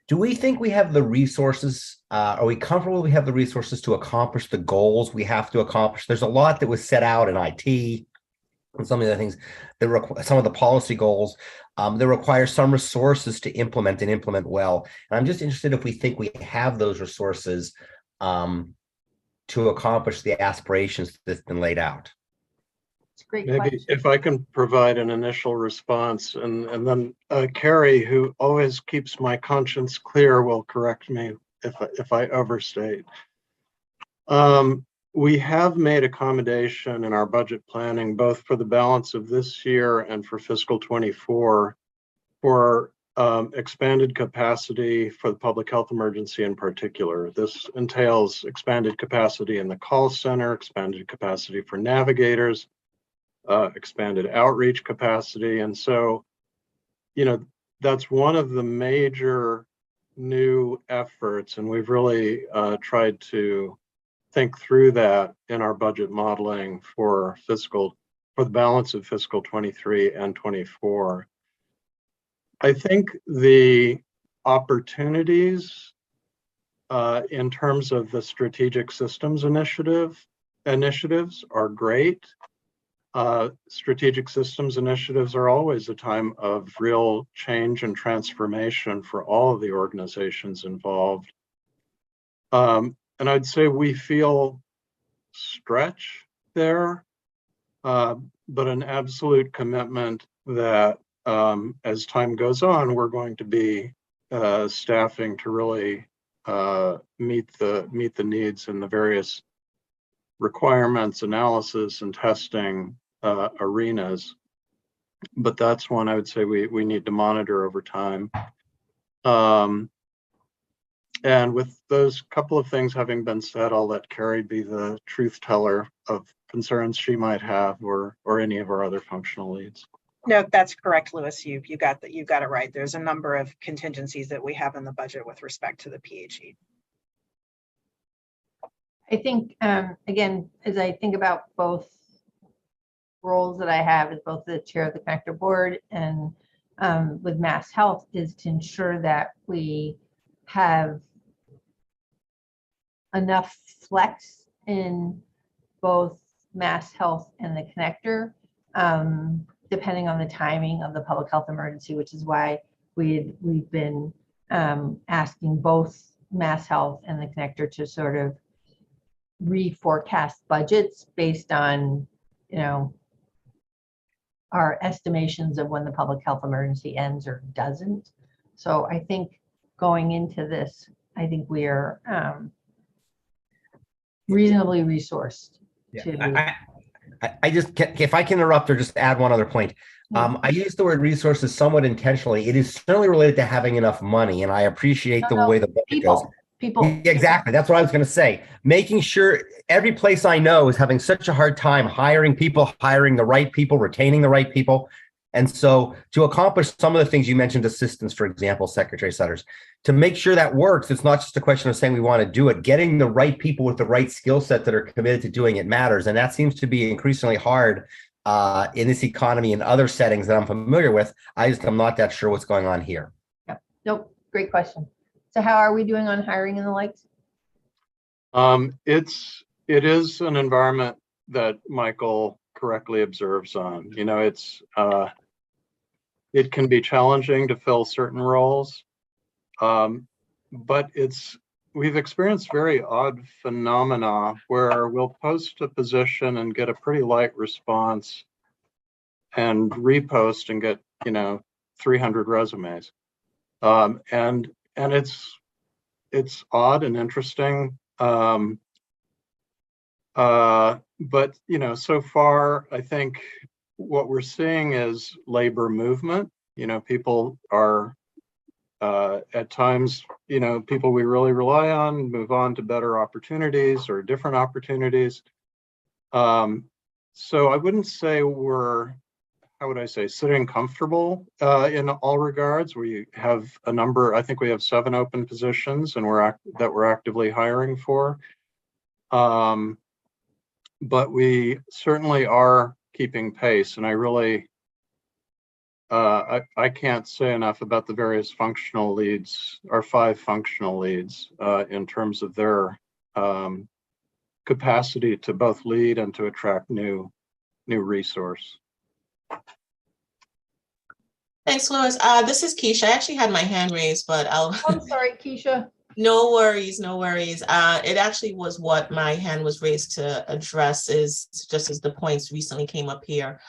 Do we think we have the resources? Are we comfortable we have the resources to accomplish the goals we have to accomplish? There's a lot that was set out in IT and some of the things that some of the policy goals that require some resources to implement and implement well. And I'm just interested if we think we have those resources to accomplish the aspirations that's been laid out. Great Maybe question. if I can provide an initial response, and then Carrie, who always keeps my conscience clear, will correct me if I overstate. We have made accommodation in our budget planning, both for the balance of this year and for fiscal 24, for expanded capacity for the public health emergency in particular. This entails expanded capacity in the call center, expanded capacity for navigators, expanded outreach capacity. And so, you know, that's one of the major new efforts. And we've really tried to think through that in our budget modeling for the balance of fiscal 23 and 24. I think the opportunities in terms of the strategic systems initiatives are great. Strategic systems initiatives are always a time of real change and transformation for all of the organizations involved. And I'd say we feel stretch there, but an absolute commitment that as time goes on, we're going to be staffing to really meet the needs in the various requirements, analysis, and testing arenas. But that's one I would say we need to monitor over time. And with those couple of things having been said, I'll let Carrie be the truth teller of concerns she might have, or any of our other functional leads. No, that's correct, Louis. You got that. You got it right. There's a number of contingencies that we have in the budget with respect to the PHE. I think, again, as I think about both roles that I have as both the chair of the connector board and with Mass Health, is to ensure that we have enough flex in both Mass Health and the connector, depending on the timing of the public health emergency, which is why we've been asking both Mass Health and the connector to sort of reforecast budgets based on, you know, our estimations of when the public health emergency ends or doesn't. So I think going into this, I think we are reasonably resourced. Yeah. I just, if I can interrupt or just add one other point. I use the word resources somewhat intentionally. It is certainly related to having enough money, and I appreciate the way the budget goes. People. Exactly. That's what I was going to say. Making sure every place I know is having such a hard time hiring people, hiring the right people, retaining the right people. And so to accomplish some of the things you mentioned, assistance, for example, Secretary Sutters, to make sure that works, it's not just a question of saying we want to do it. Getting the right people with the right skill set that are committed to doing it matters. And that seems to be increasingly hard in this economy and other settings that I'm familiar with. I'm not that sure what's going on here. Yeah. Nope. Great question. So how are we doing on hiring and the likes? It is an environment that Michael correctly observes on. You know, it can be challenging to fill certain roles. But we've experienced very odd phenomena where we'll post a position and get a pretty light response and repost and get, 300 resumes. And it's odd and interesting. But, so far, I think what we're seeing is labor movement. People are at times, people we really rely on move on to better opportunities or different opportunities. So I wouldn't say we're, how would I say, sitting comfortable in all regards. We have a number, I think we have 7 open positions and that we're actively hiring for. But we certainly are keeping pace, and I really, I can't say enough about the various functional leads, our 5 functional leads, in terms of their capacity to both lead and to attract new resource. Thanks, Lois. This is Keisha. I actually had my hand raised, but I'm sorry, Keisha. No worries, no worries. It actually was what my hand was raised to address, is just as the points recently came up here.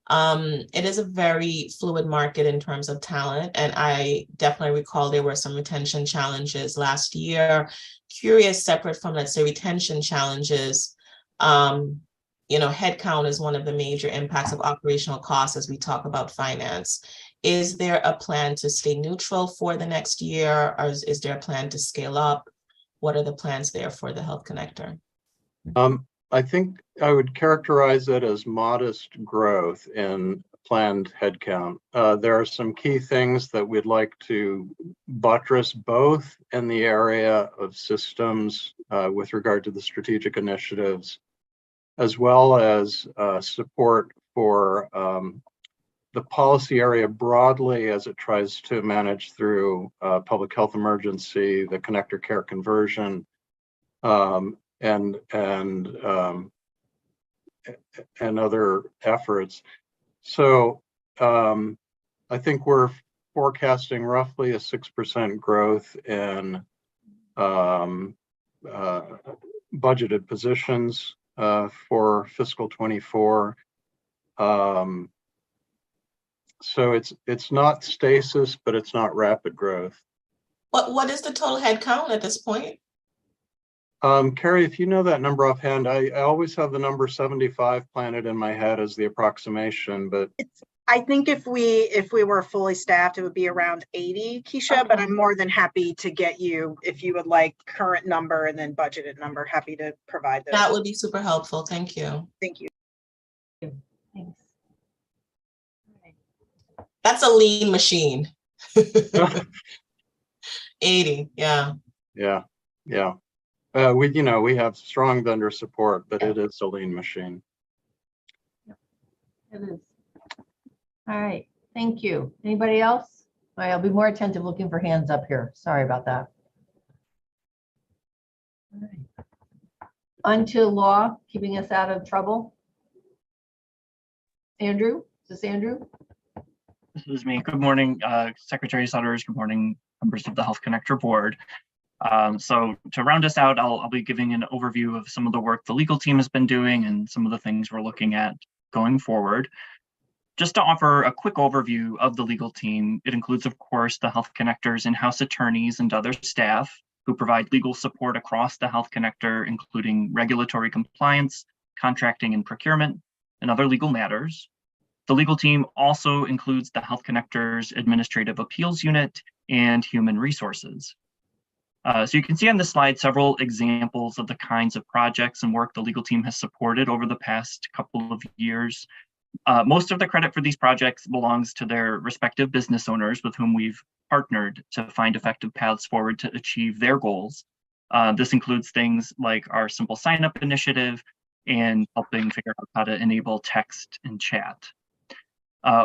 It is a very fluid market in terms of talent, and I definitely recall there were some retention challenges last year. Curious, separate from, let's say, retention challenges, headcount is one of the major impacts of operational costs as we talk about finance. Is there a plan to stay neutral for the next year, or is there a plan to scale up? What are the plans there for the Health Connector? I think I would characterize it as modest growth in planned headcount. There are some key things that we'd like to buttress, both in the area of systems with regard to the strategic initiatives, as well as support for the policy area broadly as it tries to manage through public health emergency, the connector care conversion, and other efforts. So I think we're forecasting roughly a 6% growth in budgeted positions for fiscal 24. So it's not stasis, but it's not rapid growth. What is the total head count at this point? Carrie, if you know that number offhand, I always have the number 75 planted in my head as the approximation, but I think if we were fully staffed, it would be around 80, Keisha, but I'm more than happy to get you, if you would like, current number and then budgeted number, happy to provide those. That would be super helpful. Thank you. Thank you. Thanks. That's a lean machine. 80, yeah. Yeah. We have strong vendor support, but it is a lean machine. It is. All right, thank you. Anybody else? All right, I'll be more attentive looking for hands up here. Sorry about that. All right. On to law, keeping us out of trouble. Andrew, is this Andrew? This is me. Good morning, Secretary Sutters. Good morning, members of the Health Connector Board. So to round us out, I'll be giving an overview of some of the work the legal team has been doing and some of the things we're looking at going forward. Just to offer a quick overview of the legal team, it includes, of course, the Health Connector's in-house attorneys and other staff who provide legal support across the Health Connector, including regulatory compliance, contracting and procurement, and other legal matters. The legal team also includes the Health Connector's Administrative Appeals Unit and Human Resources. So you can see on this slide several examples of the kinds of projects and work the legal team has supported over the past couple of years. Most of the credit for these projects belongs to their respective business owners with whom we've partnered to find effective paths forward to achieve their goals. This includes things like our Simple Sign Up initiative and helping figure out how to enable text and chat.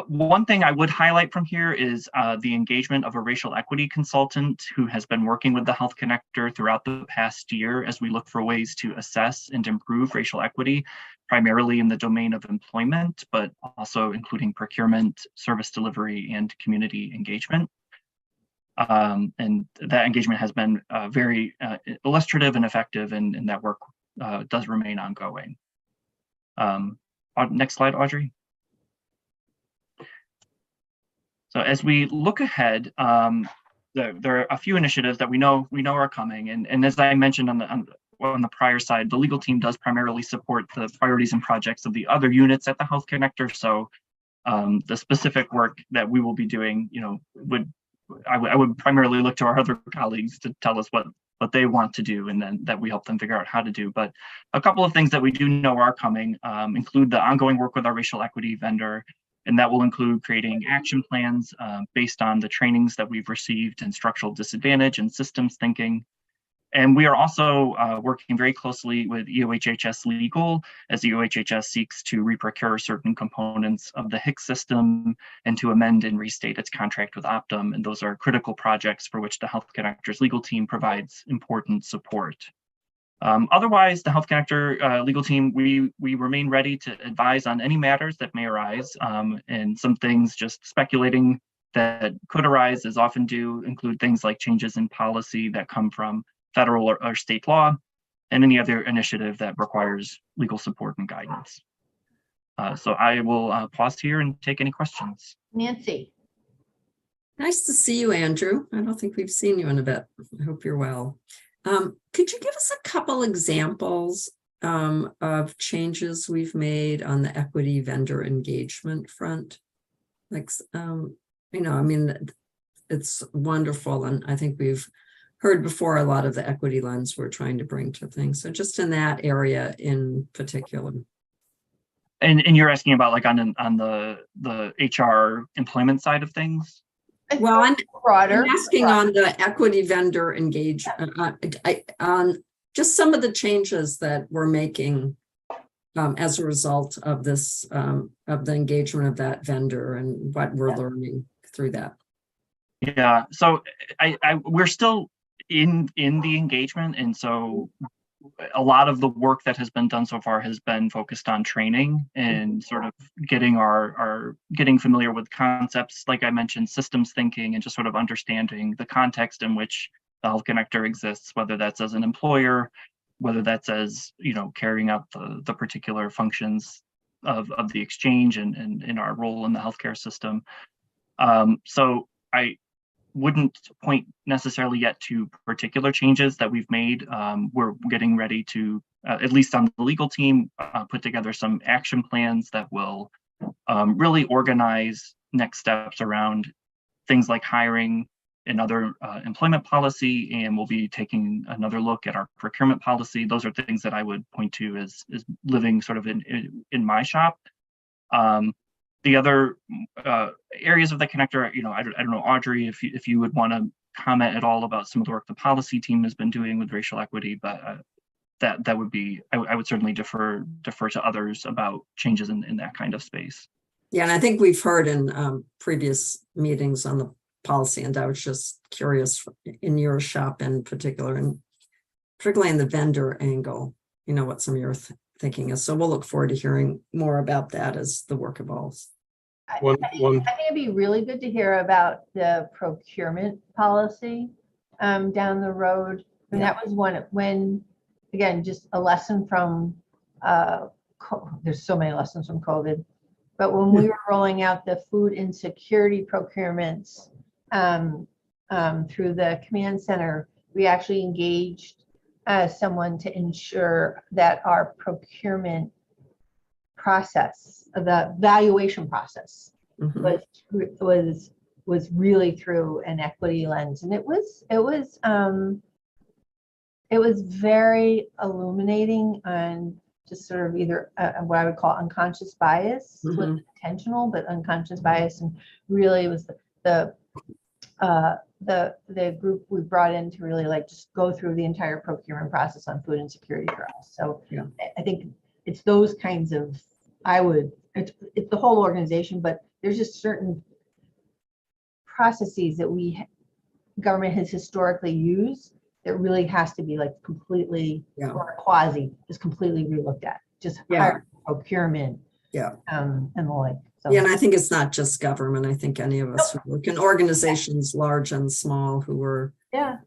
One thing I would highlight from here is the engagement of a racial equity consultant who has been working with the Health Connector throughout the past year as we look for ways to assess and improve racial equity, primarily in the domain of employment, but also including procurement, service delivery, and community engagement. And that engagement has been very illustrative and effective, and that work does remain ongoing. Next slide, Audrey. So as we look ahead, there are a few initiatives that we know are coming, and as I mentioned on the prior side, the legal team does primarily support the priorities and projects of the other units at the Health Connector. So the specific work that we will be doing, I would primarily look to our other colleagues to tell us what they want to do, and then that we help them figure out how to do. But a couple of things that we do know are coming include the ongoing work with our racial equity vendor, and that will include creating action plans based on the trainings that we've received in structural disadvantage and systems thinking. And we are also working very closely with EOHHS Legal as EOHHS seeks to reprocure certain components of the HICS system and to amend and restate its contract with Optum. And those are critical projects for which the Health Connector's legal team provides important support. Otherwise, the Health Connector legal team, we remain ready to advise on any matters that may arise, and some things just speculating that could arise, as often do, include things like changes in policy that come from federal or state law, and any other initiative that requires legal support and guidance. So I will pause here and take any questions. Nancy. Nice to see you, Andrew. I don't think we've seen you in a bit. I hope you're well. Could you give us a couple examples of changes we've made on the equity vendor engagement front? Like, I mean, it's wonderful. And I think we've heard before a lot of the equity lens we're trying to bring to things. So just in that area in particular. And you're asking about like on the HR employment side of things? Well, I'm broader. asking on the equity vendor engagement, on just some of the changes that we're making as a result of this, of the engagement of that vendor and what we're learning through that. Yeah, so we're still in the engagement, and so a lot of the work that has been done so far has been focused on training and sort of getting getting familiar with concepts, like I mentioned, systems thinking, and just sort of understanding the context in which the Health Connector exists, whether that's as an employer, whether that's as, carrying out the particular functions of the exchange and in our role in the healthcare system. So I wouldn't point necessarily yet to particular changes that we've made. We're getting ready to, at least on the legal team, put together some action plans that will really organize next steps around things like hiring and other employment policy, and we'll be taking another look at our procurement policy. Those are things that I would point to as living sort of in my shop. The other areas of the connector, I don't know, Audrey, if you would want to comment at all about some of the work the policy team has been doing with racial equity, but that would be, I would certainly defer to others about changes in that kind of space. Yeah, and I think we've heard in previous meetings on the policy, and I was just curious in your shop in particular, and particularly in the vendor angle, what some of your thinking is. So we'll look forward to hearing more about that as the work evolves. I think it'd be really good to hear about the procurement policy down the road. And that was when, again, just a lesson from, there's so many lessons from COVID, but when we were rolling out the food insecurity procurements through the command center, we actually engaged someone to ensure that our procurement process, the valuation process, was really through an equity lens, and it was very illuminating on just sort of either what I would call unconscious bias, was intentional but unconscious bias, and really it was the group we brought in to really just go through the entire procurement process on food insecurity for us. So I think it's those kinds of, it's the whole organization, but there's just certain processes that government has historically used that really has to be completely or quasi just completely relooked at. Just procurement, Yeah. And the like. So, Yeah, and I think it's not just government. I think any of us who work in organizations, large and small, who are yeah,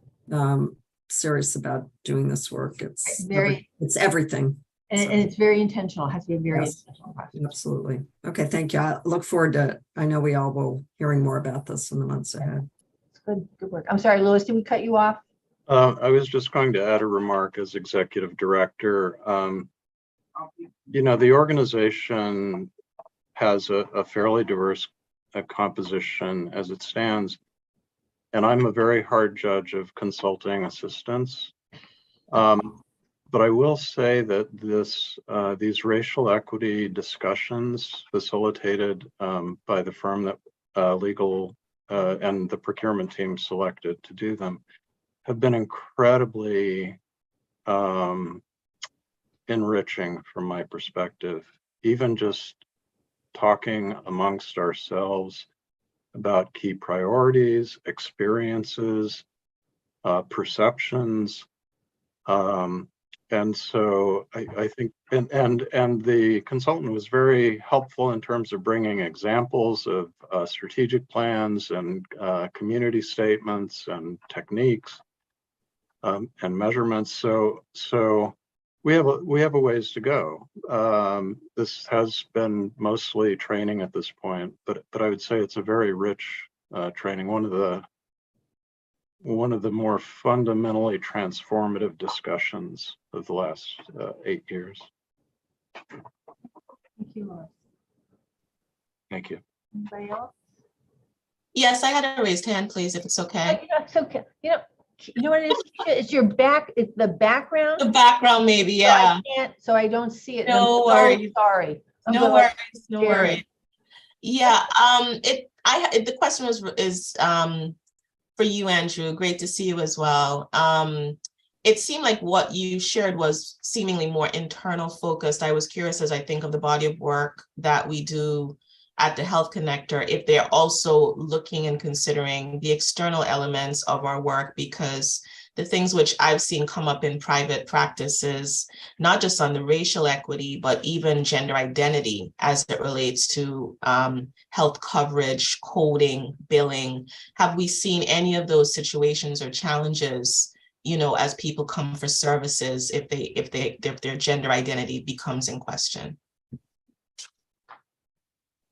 serious about doing this work. It's very, it's everything. and it's very intentional. It has to be a very Yes. intentional process. Absolutely. Okay, thank you. I look forward to, I know we all will hearing more about this in the months ahead. It's good work. I'm sorry, Louis, did we cut you off? I was just going to add a remark as executive director. The organization has a fairly diverse composition as it stands, and I'm a very hard judge of consulting assistants. But I will say that these racial equity discussions facilitated by the firm that legal and the procurement team selected to do them have been incredibly enriching from my perspective. Even just talking amongst ourselves about key priorities, experiences, perceptions. And so I think, and the consultant was very helpful in terms of bringing examples of strategic plans and community statements and techniques and measurements. So we have a ways to go. This has been mostly training at this point, but I would say it's a very rich training. One of the more fundamentally transformative discussions of the last 8 years. Thank you, Louis. Thank you. Anybody else? Yes, I had a raised hand, please, if it's okay. It's okay. You know what it is? It's your back. It's the background. The background, maybe, So I yeah. can't. So I don't see it. No I'm so worries. sorry. I'm No gonna worries, no share worries. it. Yeah, the question is for you, Andrew. Great to see you as well. It seemed like what you shared was seemingly more internal focused. I was curious, as I think of the body of work that we do at the Health Connector, if they're also looking and considering the external elements of our work, because the things which I've seen come up in private practices, not just on the racial equity, but even gender identity as it relates to health coverage, coding, billing. Have we seen any of those situations or challenges, as people come for services, if their gender identity becomes in question?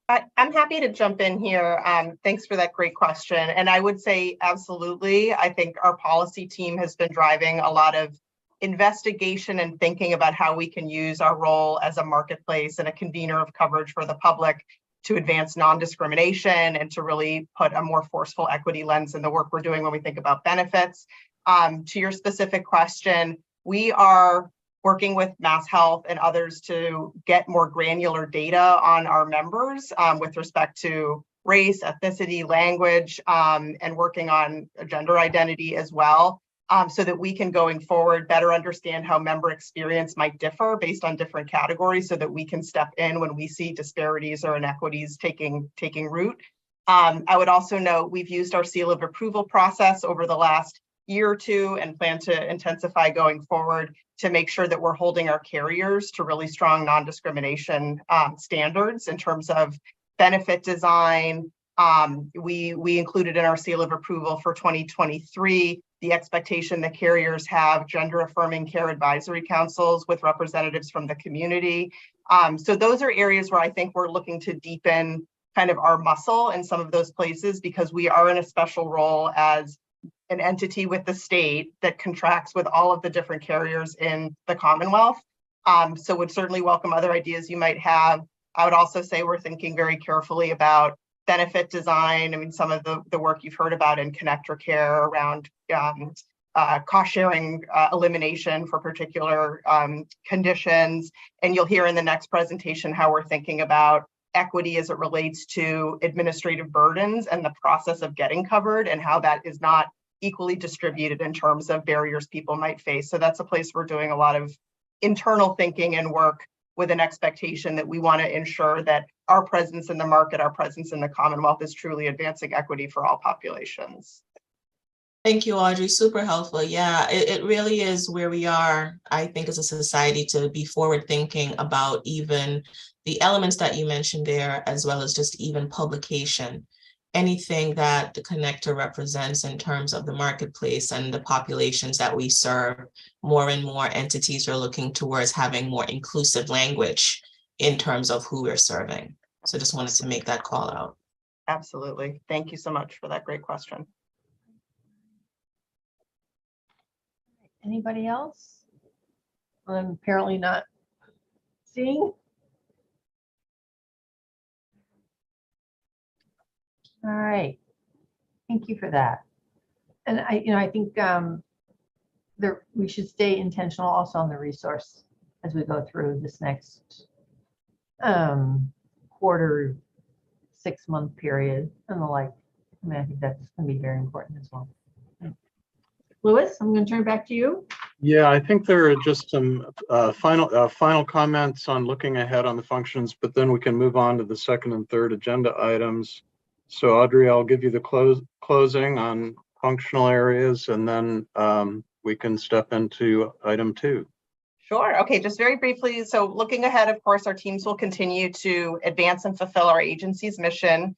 I'm happy to jump in here. Thanks for that great question. And I would say absolutely. I think our policy team has been driving a lot of investigation and thinking about how we can use our role as a marketplace and a convener of coverage for the public to advance non-discrimination and to really put a more forceful equity lens in the work we're doing when we think about benefits. To your specific question, we are working with MassHealth and others to get more granular data on our members with respect to race, ethnicity, language, and working on gender identity as well, so that we can, going forward, better understand how member experience might differ based on different categories, so that we can step in when we see disparities or inequities taking root. I would also note we've used our seal of approval process over the last year or two and plan to intensify going forward to make sure that we're holding our carriers to really strong non-discrimination standards in terms of benefit design. We included in our seal of approval for 2023 the expectation that carriers have gender affirming care advisory councils with representatives from the community. So those are areas where I think we're looking to deepen kind of our muscle in some of those places, because we are in a special role as an entity with the state that contracts with all of the different carriers in the Commonwealth. So would certainly welcome other ideas you might have. I would also say we're thinking very carefully about benefit design. I mean, some of the work you've heard about in Connector Care around cost sharing elimination for particular conditions. And you'll hear in the next presentation how we're thinking about equity as it relates to administrative burdens and the process of getting covered, and how that is not equally distributed in terms of barriers people might face. So that's a place we're doing a lot of internal thinking and work with an expectation that we want to ensure that our presence in the market, our presence in the Commonwealth is truly advancing equity for all populations. Thank you, Audrey. Super helpful. Yeah, it really is where we are, I think, as a society to be forward thinking about even the elements that you mentioned there, as well as just even publication. Anything that the connector represents in terms of the marketplace and the populations that we serve, more and more entities are looking towards having more inclusive language in terms of who we're serving. So just wanted to make that call out. Absolutely. Thank you so much for that great question. Anybody else? I'm apparently not seeing. All right. Thank you for that. And I think we should stay intentional also on the resource as we go through this next quarter, 6-month period and the like. I mean, I think that's going to be very important as well. Louis, I'm going to turn it back to you. Yeah, I think there are just some final comments on looking ahead on the functions, but then we can move on to the second and third agenda items. So Audrey, I'll give you the closing on functional areas, and then we can step into item 2. Sure. Okay, just very briefly. So looking ahead, of course, our teams will continue to advance and fulfill our agency's mission.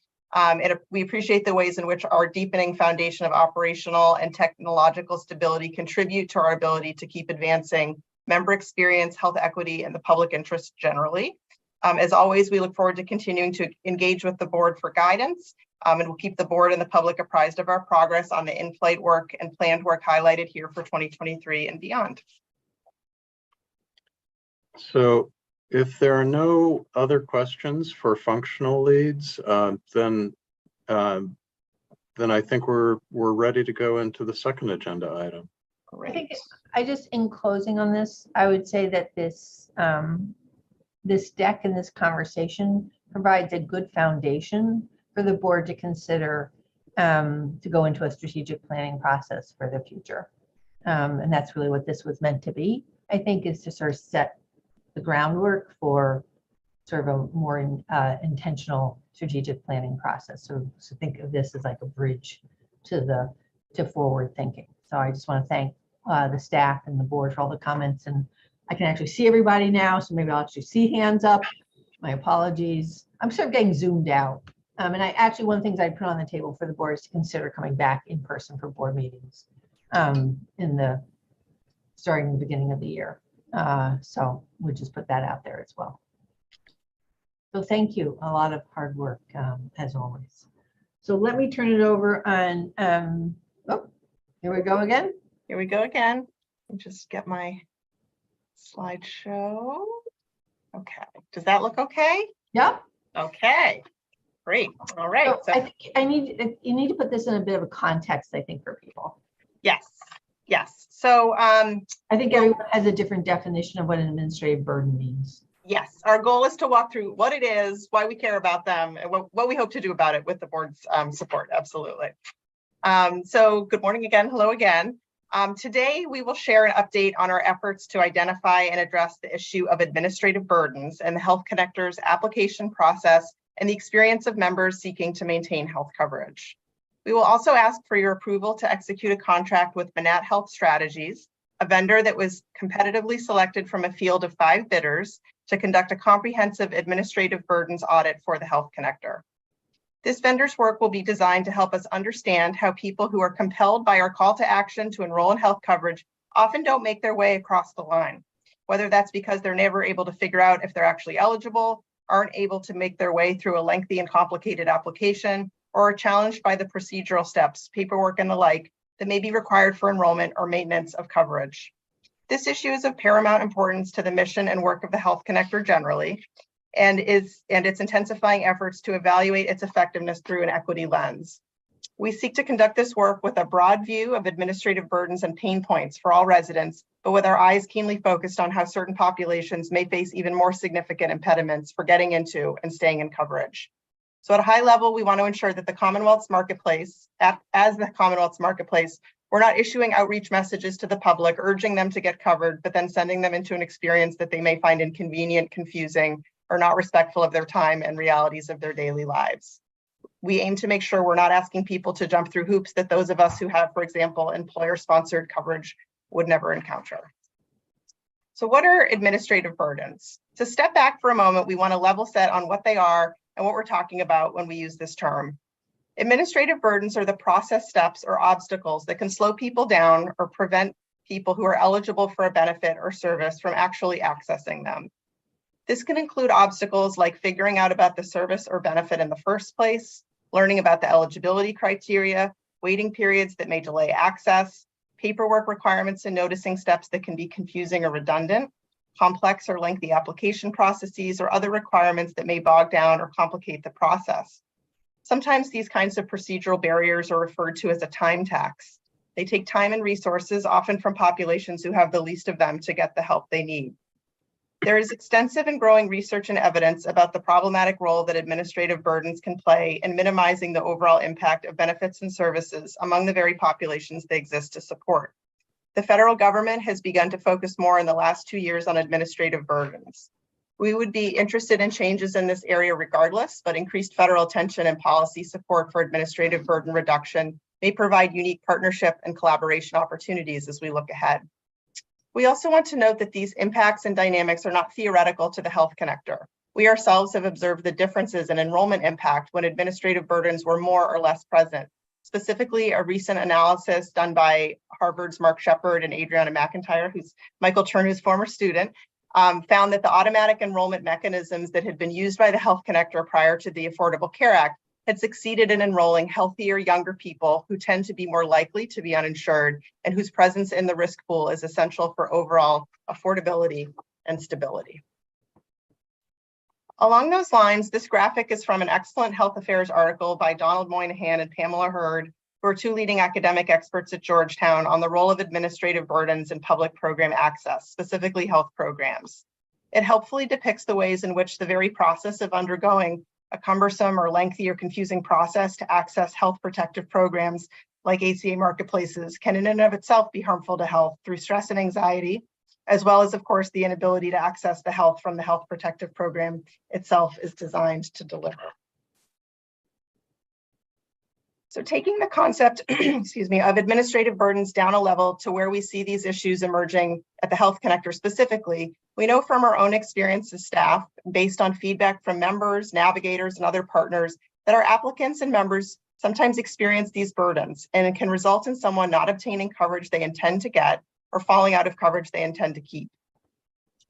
We appreciate the ways in which our deepening foundation of operational and technological stability contribute to our ability to keep advancing member experience, health equity, and the public interest generally. As always, we look forward to continuing to engage with the board for guidance, and we'll keep the board and the public apprised of our progress on the in-flight work and planned work highlighted here for 2023 and beyond. So if there are no other questions for functional leads, then I think we're ready to go into the second agenda item. I think in closing on this, I would say that this this deck and this conversation provides a good foundation for the board to consider to go into a strategic planning process for the future. And that's really what this was meant to be, I think, is to sort of set the groundwork for sort of a more intentional strategic planning process. So think of this as like a bridge to forward thinking. So I just want to thank the staff and the board for all the comments, and I can actually see everybody now, so maybe I'll actually see hands up. My apologies. I'm sort of getting zoomed out. And one of the things I put on the table for the board is to consider coming back in person for board meetings starting the beginning of the year. So we'll just put that out there as well. So thank you. A lot of hard work as always. So let me turn it over on, here we go again. Here we go again. Let me just get my slideshow. Okay. Does that look okay? Yep. Okay. Great. All right. So I think you need to put this in a bit of a context, I think, for people. Yes. Yes. So I think everyone has a different definition of what an administrative burden means. Yes, our goal is to walk through what it is, why we care about them, and what we hope to do about it with the board's support. Absolutely. So good morning again. Hello again. Today, we will share an update on our efforts to identify and address the issue of administrative burdens and the Health Connector's application process and the experience of members seeking to maintain health coverage. We will also ask for your approval to execute a contract with Manatt Health Strategies, a vendor that was competitively selected from a field of 5 bidders to conduct a comprehensive administrative burdens audit for the Health Connector. This vendor's work will be designed to help us understand how people who are compelled by our call to action to enroll in health coverage often don't make their way across the line, whether that's because they're never able to figure out if they're actually eligible, aren't able to make their way through a lengthy and complicated application, or are challenged by the procedural steps, paperwork, and the like that may be required for enrollment or maintenance of coverage. This issue is of paramount importance to the mission and work of the Health Connector generally, and its intensifying efforts to evaluate its effectiveness through an equity lens. We seek to conduct this work with a broad view of administrative burdens and pain points for all residents, but with our eyes keenly focused on how certain populations may face even more significant impediments for getting into and staying in coverage. So at a high level, we want to ensure that the Commonwealth's marketplace, as the Commonwealth's marketplace, we're not issuing outreach messages to the public, urging them to get covered, but then sending them into an experience that they may find inconvenient, confusing, or not respectful of their time and realities of their daily lives. We aim to make sure we're not asking people to jump through hoops that those of us who have, for example, employer-sponsored coverage would never encounter. So what are administrative burdens? To step back for a moment, we want to level set on what they are and what we're talking about when we use this term. Administrative burdens are the process steps or obstacles that can slow people down or prevent people who are eligible for a benefit or service from actually accessing them. This can include obstacles like figuring out about the service or benefit in the first place, learning about the eligibility criteria, waiting periods that may delay access, paperwork requirements and noticing steps that can be confusing or redundant, complex or lengthy application processes, or other requirements that may bog down or complicate the process. Sometimes these kinds of procedural barriers are referred to as a time tax. They take time and resources, often from populations who have the least of them, to get the help they need. There is extensive and growing research and evidence about the problematic role that administrative burdens can play in minimizing the overall impact of benefits and services among the very populations they exist to support. The federal government has begun to focus more in the last 2 years on administrative burdens. We would be interested in changes in this area regardless, but increased federal attention and policy support for administrative burden reduction may provide unique partnership and collaboration opportunities as we look ahead. We also want to note that these impacts and dynamics are not theoretical to the Health Connector. We ourselves have observed the differences in enrollment impact when administrative burdens were more or less present. Specifically, a recent analysis done by Harvard's Mark Shepard and Adriana McIntyre, who's Michael Chernu's former student, found that the automatic enrollment mechanisms that had been used by the Health Connector prior to the Affordable Care Act had succeeded in enrolling healthier, younger people who tend to be more likely to be uninsured and whose presence in the risk pool is essential for overall affordability and stability. Along those lines, this graphic is from an excellent health affairs article by Donald Moynihan and Pamela Hurd, who are two leading academic experts at Georgetown on the role of administrative burdens in public program access, specifically health programs. It helpfully depicts the ways in which the very process of undergoing a cumbersome or lengthy or confusing process to access health protective programs like ACA marketplaces can in and of itself be harmful to health through stress and anxiety, as well as, of course, the inability to access the health from the health protective program itself is designed to deliver. So taking the concept, excuse me, of administrative burdens down a level to where we see these issues emerging at the Health Connector specifically, we know from our own experience as staff, based on feedback from members, navigators, and other partners, that our applicants and members sometimes experience these burdens, and it can result in someone not obtaining coverage they intend to get or falling out of coverage they intend to keep.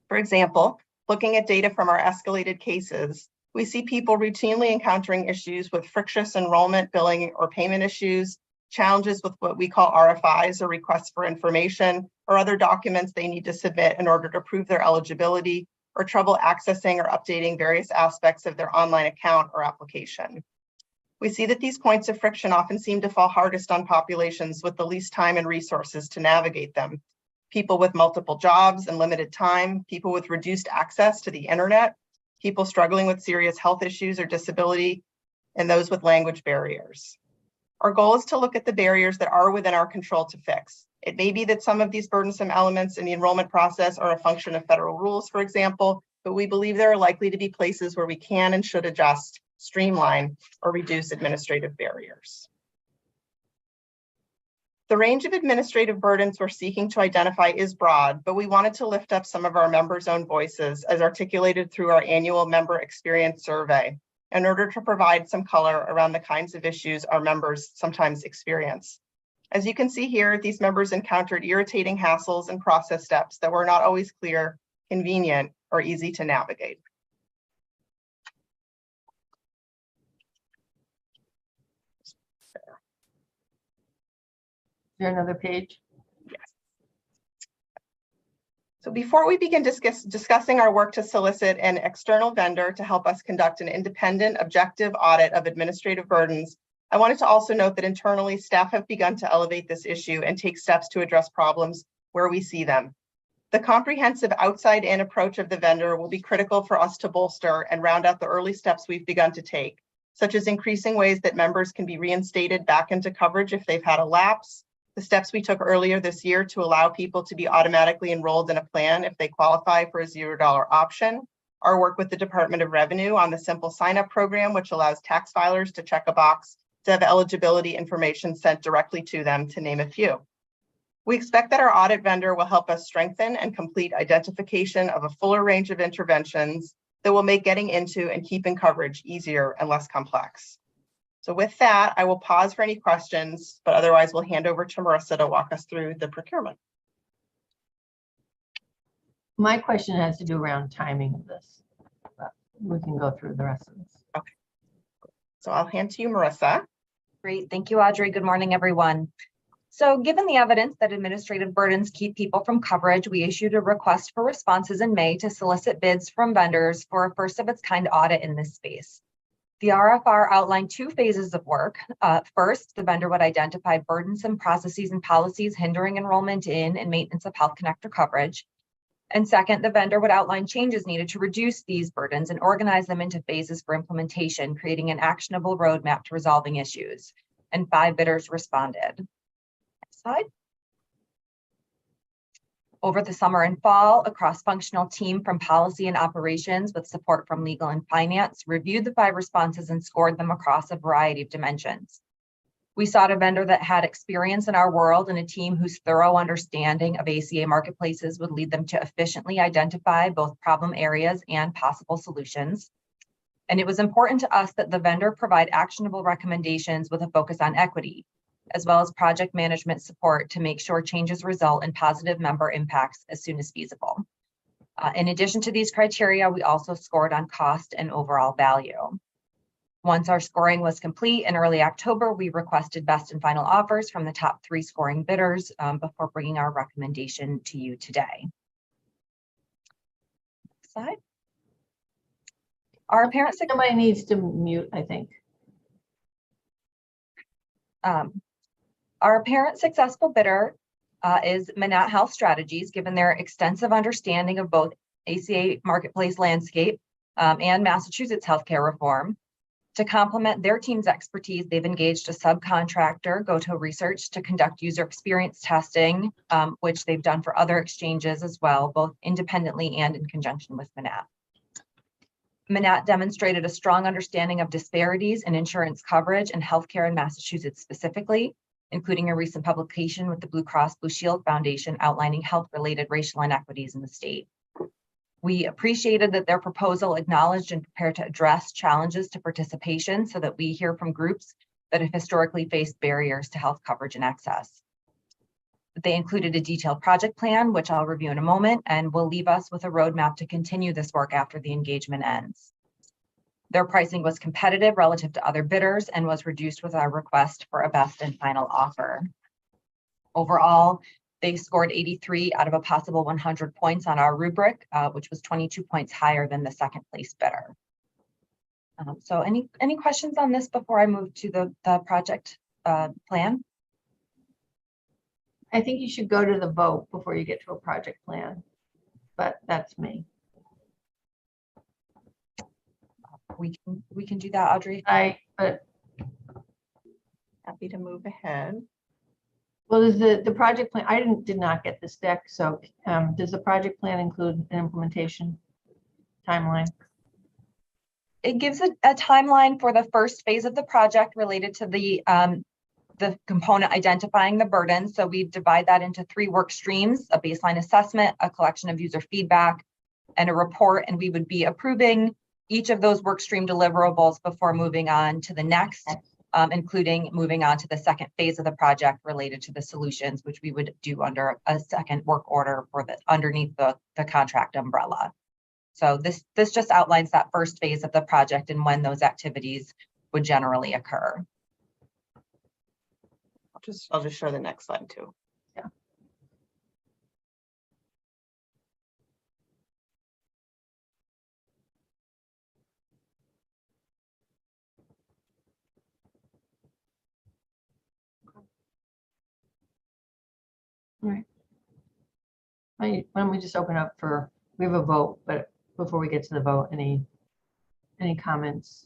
For example, looking at data from our escalated cases, we see people routinely encountering issues with frictious enrollment, billing, or payment issues, challenges with what we call RFIs or requests for information, or other documents they need to submit in order to prove their eligibility, or trouble accessing or updating various aspects of their online account or application. We see that these points of friction often seem to fall hardest on populations with the least time and resources to navigate them. People with multiple jobs and limited time, people with reduced access to the internet, people struggling with serious health issues or disability, and those with language barriers. Our goal is to look at the barriers that are within our control to fix. It may be that some of these burdensome elements in the enrollment process are a function of federal rules, for example, but we believe there are likely to be places where we can and should adjust, streamline, or reduce administrative barriers. The range of administrative burdens we're seeking to identify is broad, but we wanted to lift up some of our members' own voices as articulated through our annual member experience survey in order to provide some color around the kinds of issues our members sometimes experience. As you can see here, these members encountered irritating hassles and process steps that were not always clear, convenient, or easy to navigate. Is there another page? Yes. So before we begin discussing our work to solicit an external vendor to help us conduct an independent, objective audit of administrative burdens, I wanted to also note that internally, staff have begun to elevate this issue and take steps to address problems where we see them. The comprehensive outside-in approach of the vendor will be critical for us to bolster and round out the early steps we've begun to take, such as increasing ways that members can be reinstated back into coverage if they've had a lapse, the steps we took earlier this year to allow people to be automatically enrolled in a plan if they qualify for a $0 option, our work with the Department of Revenue on the Simple Sign Up program, which allows tax filers to check a box to have eligibility information sent directly to them, to name a few. We expect that our audit vendor will help us strengthen and complete identification of a fuller range of interventions that will make getting into and keeping coverage easier and less complex. So with that, I will pause for any questions, but otherwise we'll hand over to Marissa to walk us through the procurement. My question has to do around timing of this, but we can go through the rest of this. Okay. So I'll hand to you, Marissa. Great. Thank you, Audrey. Good morning, everyone. So given the evidence that administrative burdens keep people from coverage, we issued a request for responses in May to solicit bids from vendors for a first of its kind audit in this space. The RFR outlined 2 phases of work. First, the vendor would identify burdensome processes and policies hindering enrollment in and maintenance of Health Connector coverage. And second, the vendor would outline changes needed to reduce these burdens and organize them into phases for implementation, creating an actionable roadmap to resolving issues. And 5 bidders responded. Next slide. Over the summer and fall, a cross-functional team from policy and operations with support from legal and finance reviewed the 5 responses and scored them across a variety of dimensions. We sought a vendor that had experience in our world and a team whose thorough understanding of ACA marketplaces would lead them to efficiently identify both problem areas and possible solutions. And it was important to us that the vendor provide actionable recommendations with a focus on equity, as well as project management support to make sure changes result in positive member impacts as soon as feasible. In addition to these criteria, we also scored on cost and overall value. Once our scoring was complete in early October, we requested best and final offers from the top 3 scoring bidders before bringing our recommendation to you today. Next slide. Our apparent Somebody needs to mute, I think. Our apparent successful bidder is Manatt Health Strategies, given their extensive understanding of both ACA marketplace landscape and Massachusetts healthcare reform. To complement their team's expertise, they've engaged a subcontractor, GoTo Research, to conduct user experience testing, which they've done for other exchanges as well, both independently and in conjunction with Manatt. Manatt demonstrated a strong understanding of disparities in insurance coverage and healthcare in Massachusetts specifically, including a recent publication with the Blue Cross Blue Shield Foundation outlining health-related racial inequities in the state. We appreciated that their proposal acknowledged and prepared to address challenges to participation so that we hear from groups that have historically faced barriers to health coverage and access. They included a detailed project plan, which I'll review in a moment, and will leave us with a roadmap to continue this work after the engagement ends. Their pricing was competitive relative to other bidders and was reduced with our request for a best and final offer. Overall, they scored 83 out of a possible 100 points on our rubric, which was 22 points higher than the second place bidder. So any questions on this before I move to the project plan? I think you should go to the vote before you get to a project plan, but that's me. We can do that, Audrey. But happy to move ahead. Well, does the project plan, I did not get this deck, so does the project plan include an implementation timeline? It gives a timeline for the first phase of the project related to the component identifying the burden. So we divide that into 3 work streams: a baseline assessment, a collection of user feedback, and a report. And we would be approving each of those work stream deliverables before moving on to the next, including moving on to the second phase of the project related to the solutions, which we would do under a second work order for underneath the contract umbrella. So this just outlines that first phase of the project and when those activities would generally occur. I'll just show the next slide too. Yeah. All right. Why don't we just open up for, we have a vote, but before we get to the vote, any comments?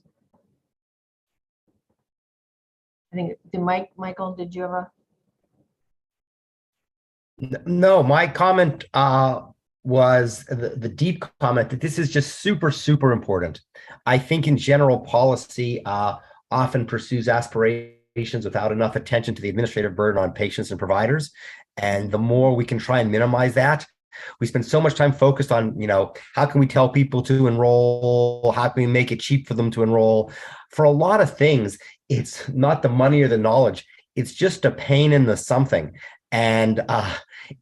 I think, Michael, did you have a? No, my comment was the deep comment that this is just super, super important. I think in general, policy often pursues aspirations without enough attention to the administrative burden on patients and providers. And the more we can try and minimize that, we spend so much time focused on, how can we tell people to enroll? How can we make it cheap for them to enroll? For a lot of things, it's not the money or the knowledge. It's just a pain in the something. And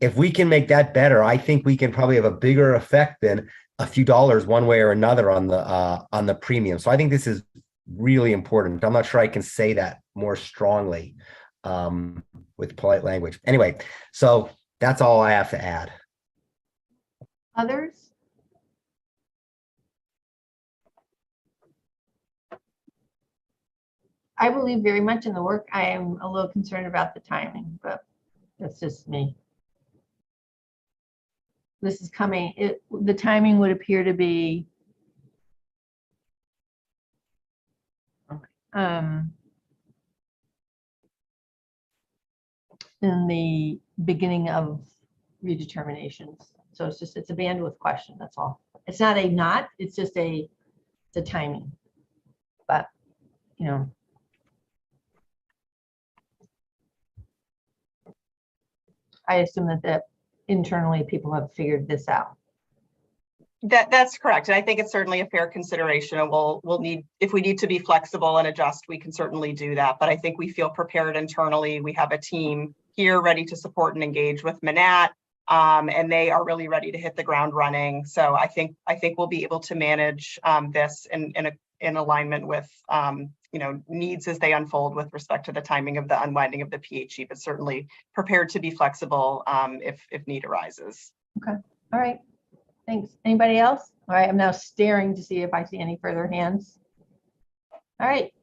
if we can make that better, I think we can probably have a bigger effect than a few dollars one way or another on the premium. So I think this is really important. I'm not sure I can say that more strongly with polite language. Anyway, so that's all I have to add. Others? I believe very much in the work. I am a little concerned about the timing, but that's just me. This is coming, the timing would appear to be in the beginning of redeterminations. So it's a bandwidth question, that's all. It's not a not, it's just the timing. But, I assume that internally people have figured this out. That's correct. And I think it's certainly a fair consideration. And we'll need, if we need to be flexible and adjust, we can certainly do that. But I think we feel prepared internally. We have a team here ready to support and engage with Manat, and they are really ready to hit the ground running. So I think we'll be able to manage this in alignment with needs as they unfold with respect to the timing of the unwinding of the PHE, but certainly prepared to be flexible if need arises. Okay. All right. Thanks. Anybody else? All right. I'm now staring to see if I see any further hands. All right.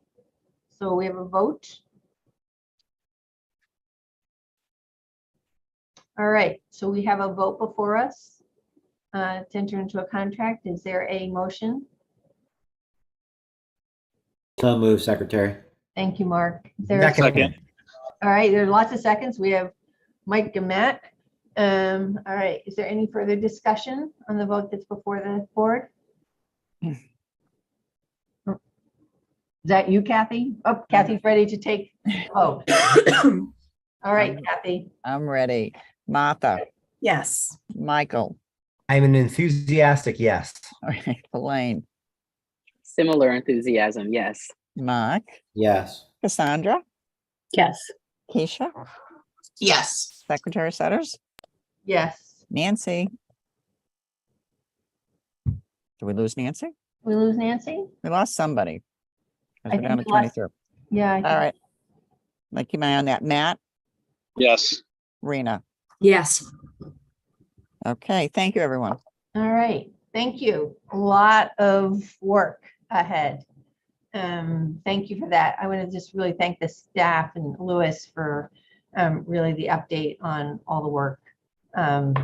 So we have a vote. All right. So we have a vote before us to enter into a contract. Is there a motion? So move, Secretary. Thank you, Mark. Is there a Second. All right. There are lots of seconds. We have Mike and Matt. All right. Is there any further discussion on the vote that's before the board? Is that you, Kathy? Oh, Kathy's ready to take. Oh. All right, Kathy. I'm ready. Martha, Yes. Michael, I'm an enthusiastic yes. all right, Elaine, Similar enthusiasm, yes. Mark, Yes. Cassandra, Yes. Keisha, Yes. Secretary Setters, Yes. Nancy. Did we lose Nancy? We lose Nancy? We lost somebody. 'Cause I we're down think to we lost- 23. Yeah. I All think- right. Like keep my eye on that. Matt, Yes. Rena. Yes. Okay, thank you, everyone. All right. Thank you. A lot of work ahead. Thank you for that. I want to just really thank the staff and Lewis for really the update on all the work. And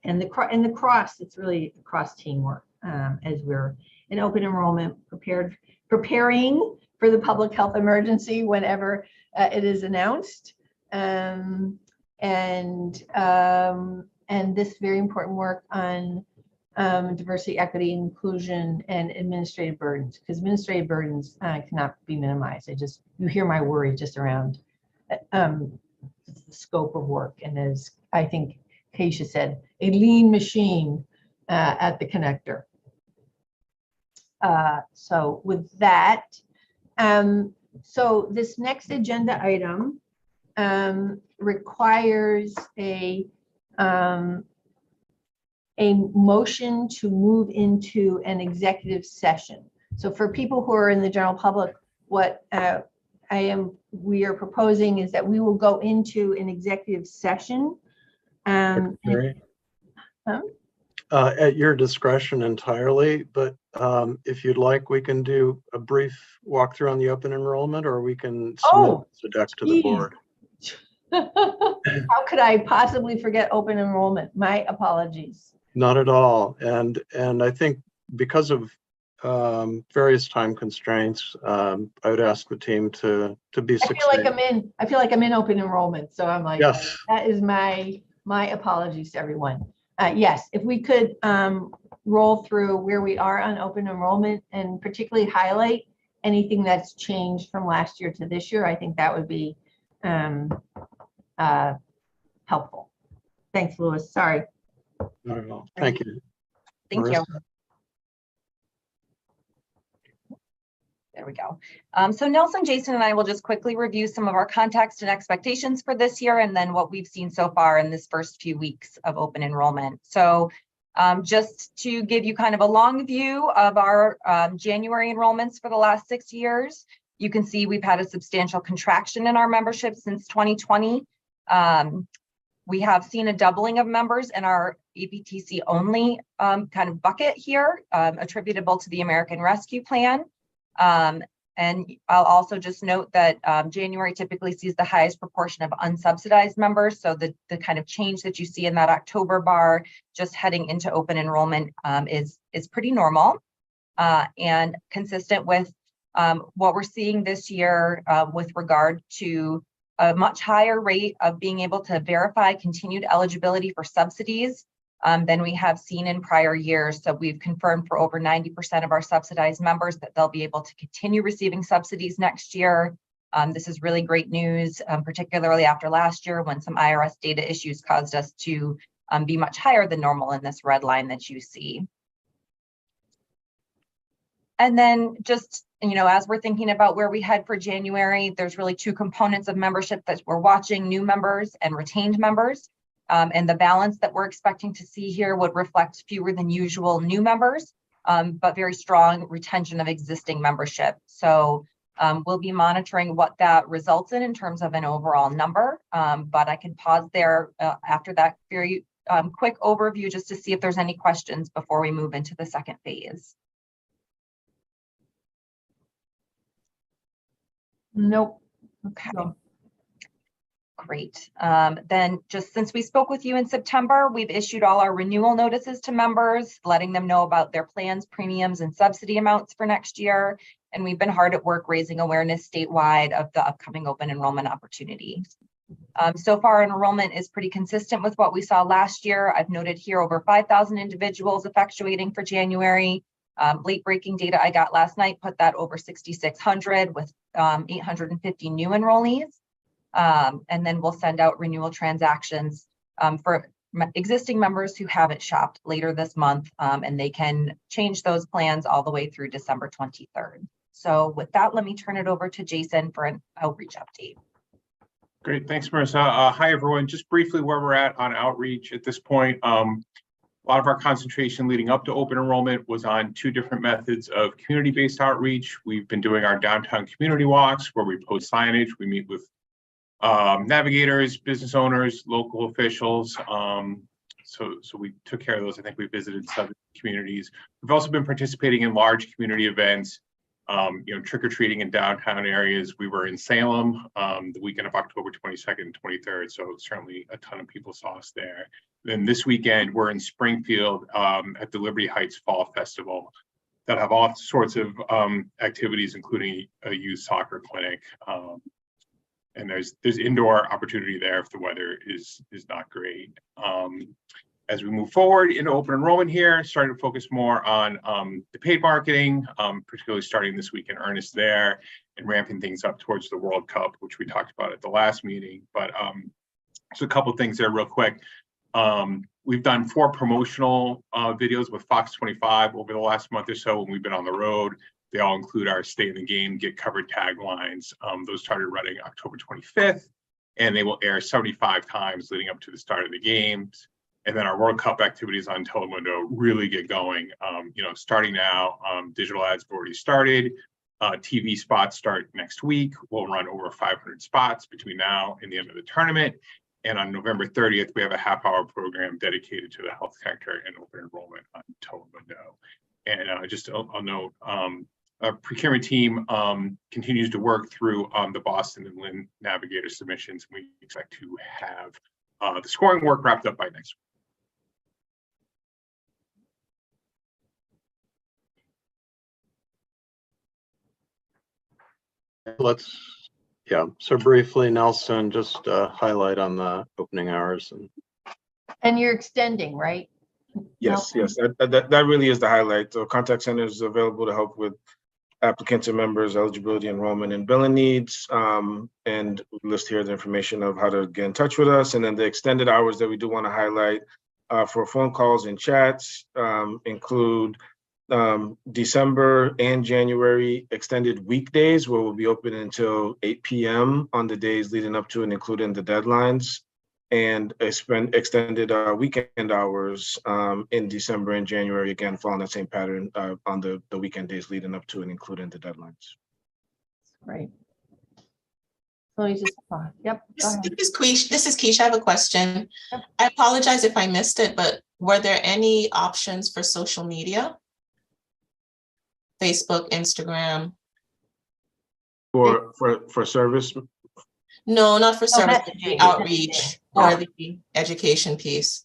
the cross, it's really cross teamwork as we're in open enrollment preparing for the public health emergency whenever it is announced. And this very important work on diversity, equity, inclusion, and administrative burdens, because administrative burdens cannot be minimized. You hear my worry just around the scope of work. And as I think Keisha said, a lean machine at the connector. So with that, so this next agenda item requires a motion to move into an executive session. So for people who are in the general public, what we are proposing is that we will go into an executive session. Secretary? At your discretion entirely, but if you'd like, we can do a brief walkthrough on the open enrollment, or we can submit the deck to the board. How could I possibly forget open enrollment? My apologies. Not at all. And I think because of various time constraints, I would ask the team to be I feel like I'm in open enrollment. So I'm like, yes. that is my apologies to everyone. Yes, if we could roll through where we are on open enrollment and particularly highlight anything that's changed from last year to this year, I think that would be helpful. Thanks, Louis. Sorry. Not at all. Thank you. Thank you. Marissa? There we go. So Nelson, Jason, and I will just quickly review some of our context and expectations for this year, and then what we've seen so far in this first few weeks of open enrollment. So just to give you kind of a long view of our January enrollments for the last 6 years, you can see we've had a substantial contraction in our membership since 2020. We have seen a doubling of members in our APTC only kind of bucket here, attributable to the American Rescue Plan. And I'll also just note that January typically sees the highest proportion of unsubsidized members. So the kind of change that you see in that October bar just heading into open enrollment is pretty normal and consistent with what we're seeing this year with regard to a much higher rate of being able to verify continued eligibility for subsidies than we have seen in prior years. So we've confirmed for over 90% of our subsidized members that they'll be able to continue receiving subsidies next year. This is really great news, particularly after last year when some IRS data issues caused us to be much higher than normal in this red line that you see. And then just, you know, as we're thinking about where we head for January, there's really two components of membership that we're watching: new members and retained members. And the balance that we're expecting to see here would reflect fewer than usual new members, but very strong retention of existing membership. So we'll be monitoring what that results in terms of an overall number. But I can pause there after that very quick overview just to see if there's any questions before we move into the second phase. Nope. Okay. No. Great. Then just since we spoke with you in September, we've issued all our renewal notices to members, letting them know about their plans, premiums, and subsidy amounts for next year. And we've been hard at work raising awareness statewide of the upcoming open enrollment opportunities. So far, enrollment is pretty consistent with what we saw last year. I've noted here over 5,000 individuals effectuating for January. Late breaking data I got last night put that over 6,600 with 850 new enrollees. And then we'll send out renewal transactions for existing members who haven't shopped later this month, and they can change those plans all the way through December 23rd. So with that, let me turn it over to Jason for an outreach update. Great, thanks, Marissa. Hi, everyone. Just briefly where we're at on outreach at this point. A lot of our concentration leading up to open enrollment was on two different methods of community-based outreach. We've been doing our downtown community walks where we post signage. We meet with navigators, business owners, local officials. So we took care of those. I think we visited 7 communities. We've also been participating in large community events, trick-or-treating in downtown areas. We were in Salem the weekend of October 22nd and 23rd. So certainly a ton of people saw us there. Then this weekend, we're in Springfield at the Liberty Heights Fall Festival that have all sorts of activities, including a youth soccer clinic. And there's indoor opportunity there if the weather is not great. As we move forward into open enrollment here, starting to focus more on the paid marketing, particularly starting this week in earnest there and ramping things up towards the World Cup, which we talked about at the last meeting. But so a couple things there real quick. We've done 4 promotional videos with Fox 25 over the last month or so when we've been on the road. They all include our Stay in the Game, Get Covered taglines. Those started running October 25th, and they will air 75 times leading up to the start of the games. And then our World Cup activities on Telemundo really get going. Starting now, digital ads have already started. TV spots start next week. We'll run over 500 spots between now and the end of the tournament. And on November 30th, we have a half-hour program dedicated to the Health Connector and open enrollment on Telemundo. And just I'll note, our procurement team continues to work through the Boston and Lynn Navigator submissions. We expect to have the scoring work wrapped up by next week. So briefly, Nelson, just highlight on the opening hours. And And you're extending, right? Yes, yes, that really is the highlight. So contact center is available to help with applicants and members, eligibility, enrollment, and billing needs. And we list here the information of how to get in touch with us. And then the extended hours that we do want to highlight for phone calls and chats include December and January extended weekdays, where we'll be open until 8 p.m. on the days leading up to and including the deadlines, and extended weekend hours in December and January, again, following the same pattern on the weekend days leading up to and including the deadlines. Right. So you just, yep. Go ahead. This is Keisha. I have a question. I apologize if I missed it, but were there any options for social media? Facebook, Instagram? For service? No, not for service, messaging. outreach or the education piece.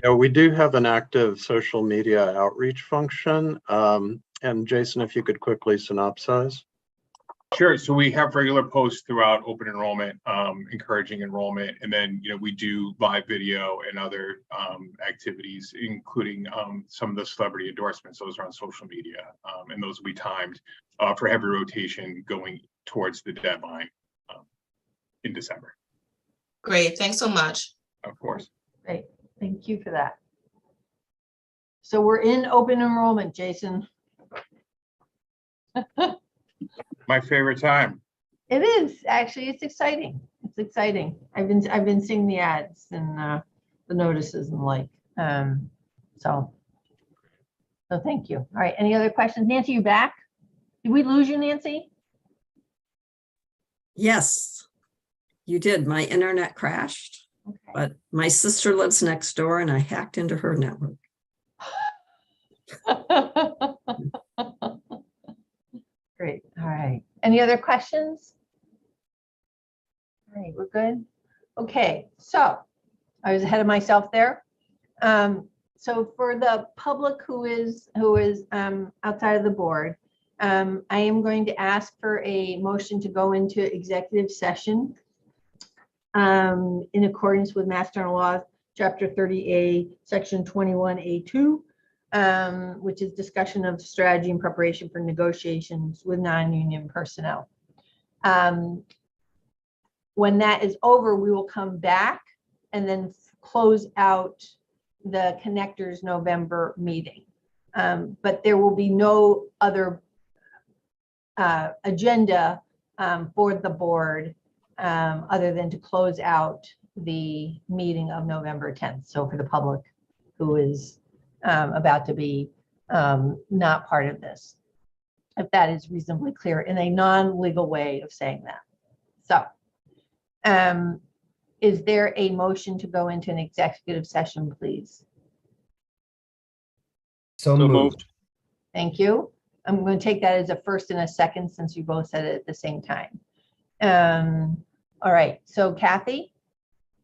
Yeah, we do have an active social media outreach function. And Jason, if you could quickly synopsize. Sure. So we have regular posts throughout open enrollment, encouraging enrollment, and then we do live video and other activities, including some of the celebrity endorsements. Those are on social media, and those will be timed for heavy rotation going towards the deadline in December. Great. Thanks so much. Of course. Great. Thank you for that. So we're in open enrollment, Jason. My favorite time. It is actually. It's exciting. It's exciting. I've been seeing the ads and the notices and the like. So thank you. All right. Any other questions? Nancy, you back? Did we lose you, Nancy? Yes, you did. My internet crashed, but my sister lives next door and I hacked into her network. Great. All right. Any other questions? All right, we're good. Okay, so I was ahead of myself there. So for the public who is outside of the board, I am going to ask for a motion to go into executive session in accordance with Mass General Law, Chapter 30A, Section 21A2. Which is discussion of strategy and preparation for negotiations with non-union personnel. When that is over, we will come back and then close out the Connectors November meeting. But there will be no other agenda for the board other than to close out the meeting of November 10th. So for the public who is about to be not part of this, if that is reasonably clear in a non-legal way of saying that. So is there a motion to go into an executive session, please? So moved. Thank you. I'm going to take that as a first and a second since you both said it at the same time. All right, so Kathy?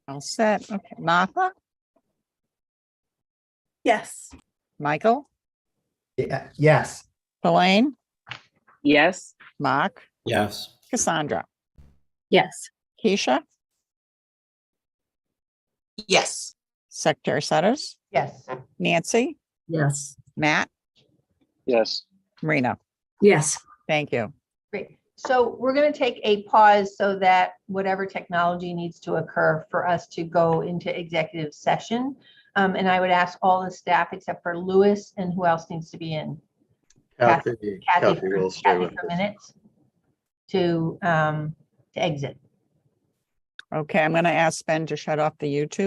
All set. Okay, Martha? Yes. Michael? Yeah, yes. Elaine? Yes. Mark? Yes. Cassandra? Yes. Keisha? Yes. Secretary Sutters? Yes. Nancy? Yes. Matt? Yes. Marina? Yes. Thank you. Great. So we're going to take a pause so that whatever technology needs to occur for us to go into executive session. And I would ask all the staff except for Louis and who else needs to be in? Kathy will stay with for us. minutes to exit. Okay, I'm going to ask Ben to shut off the YouTube.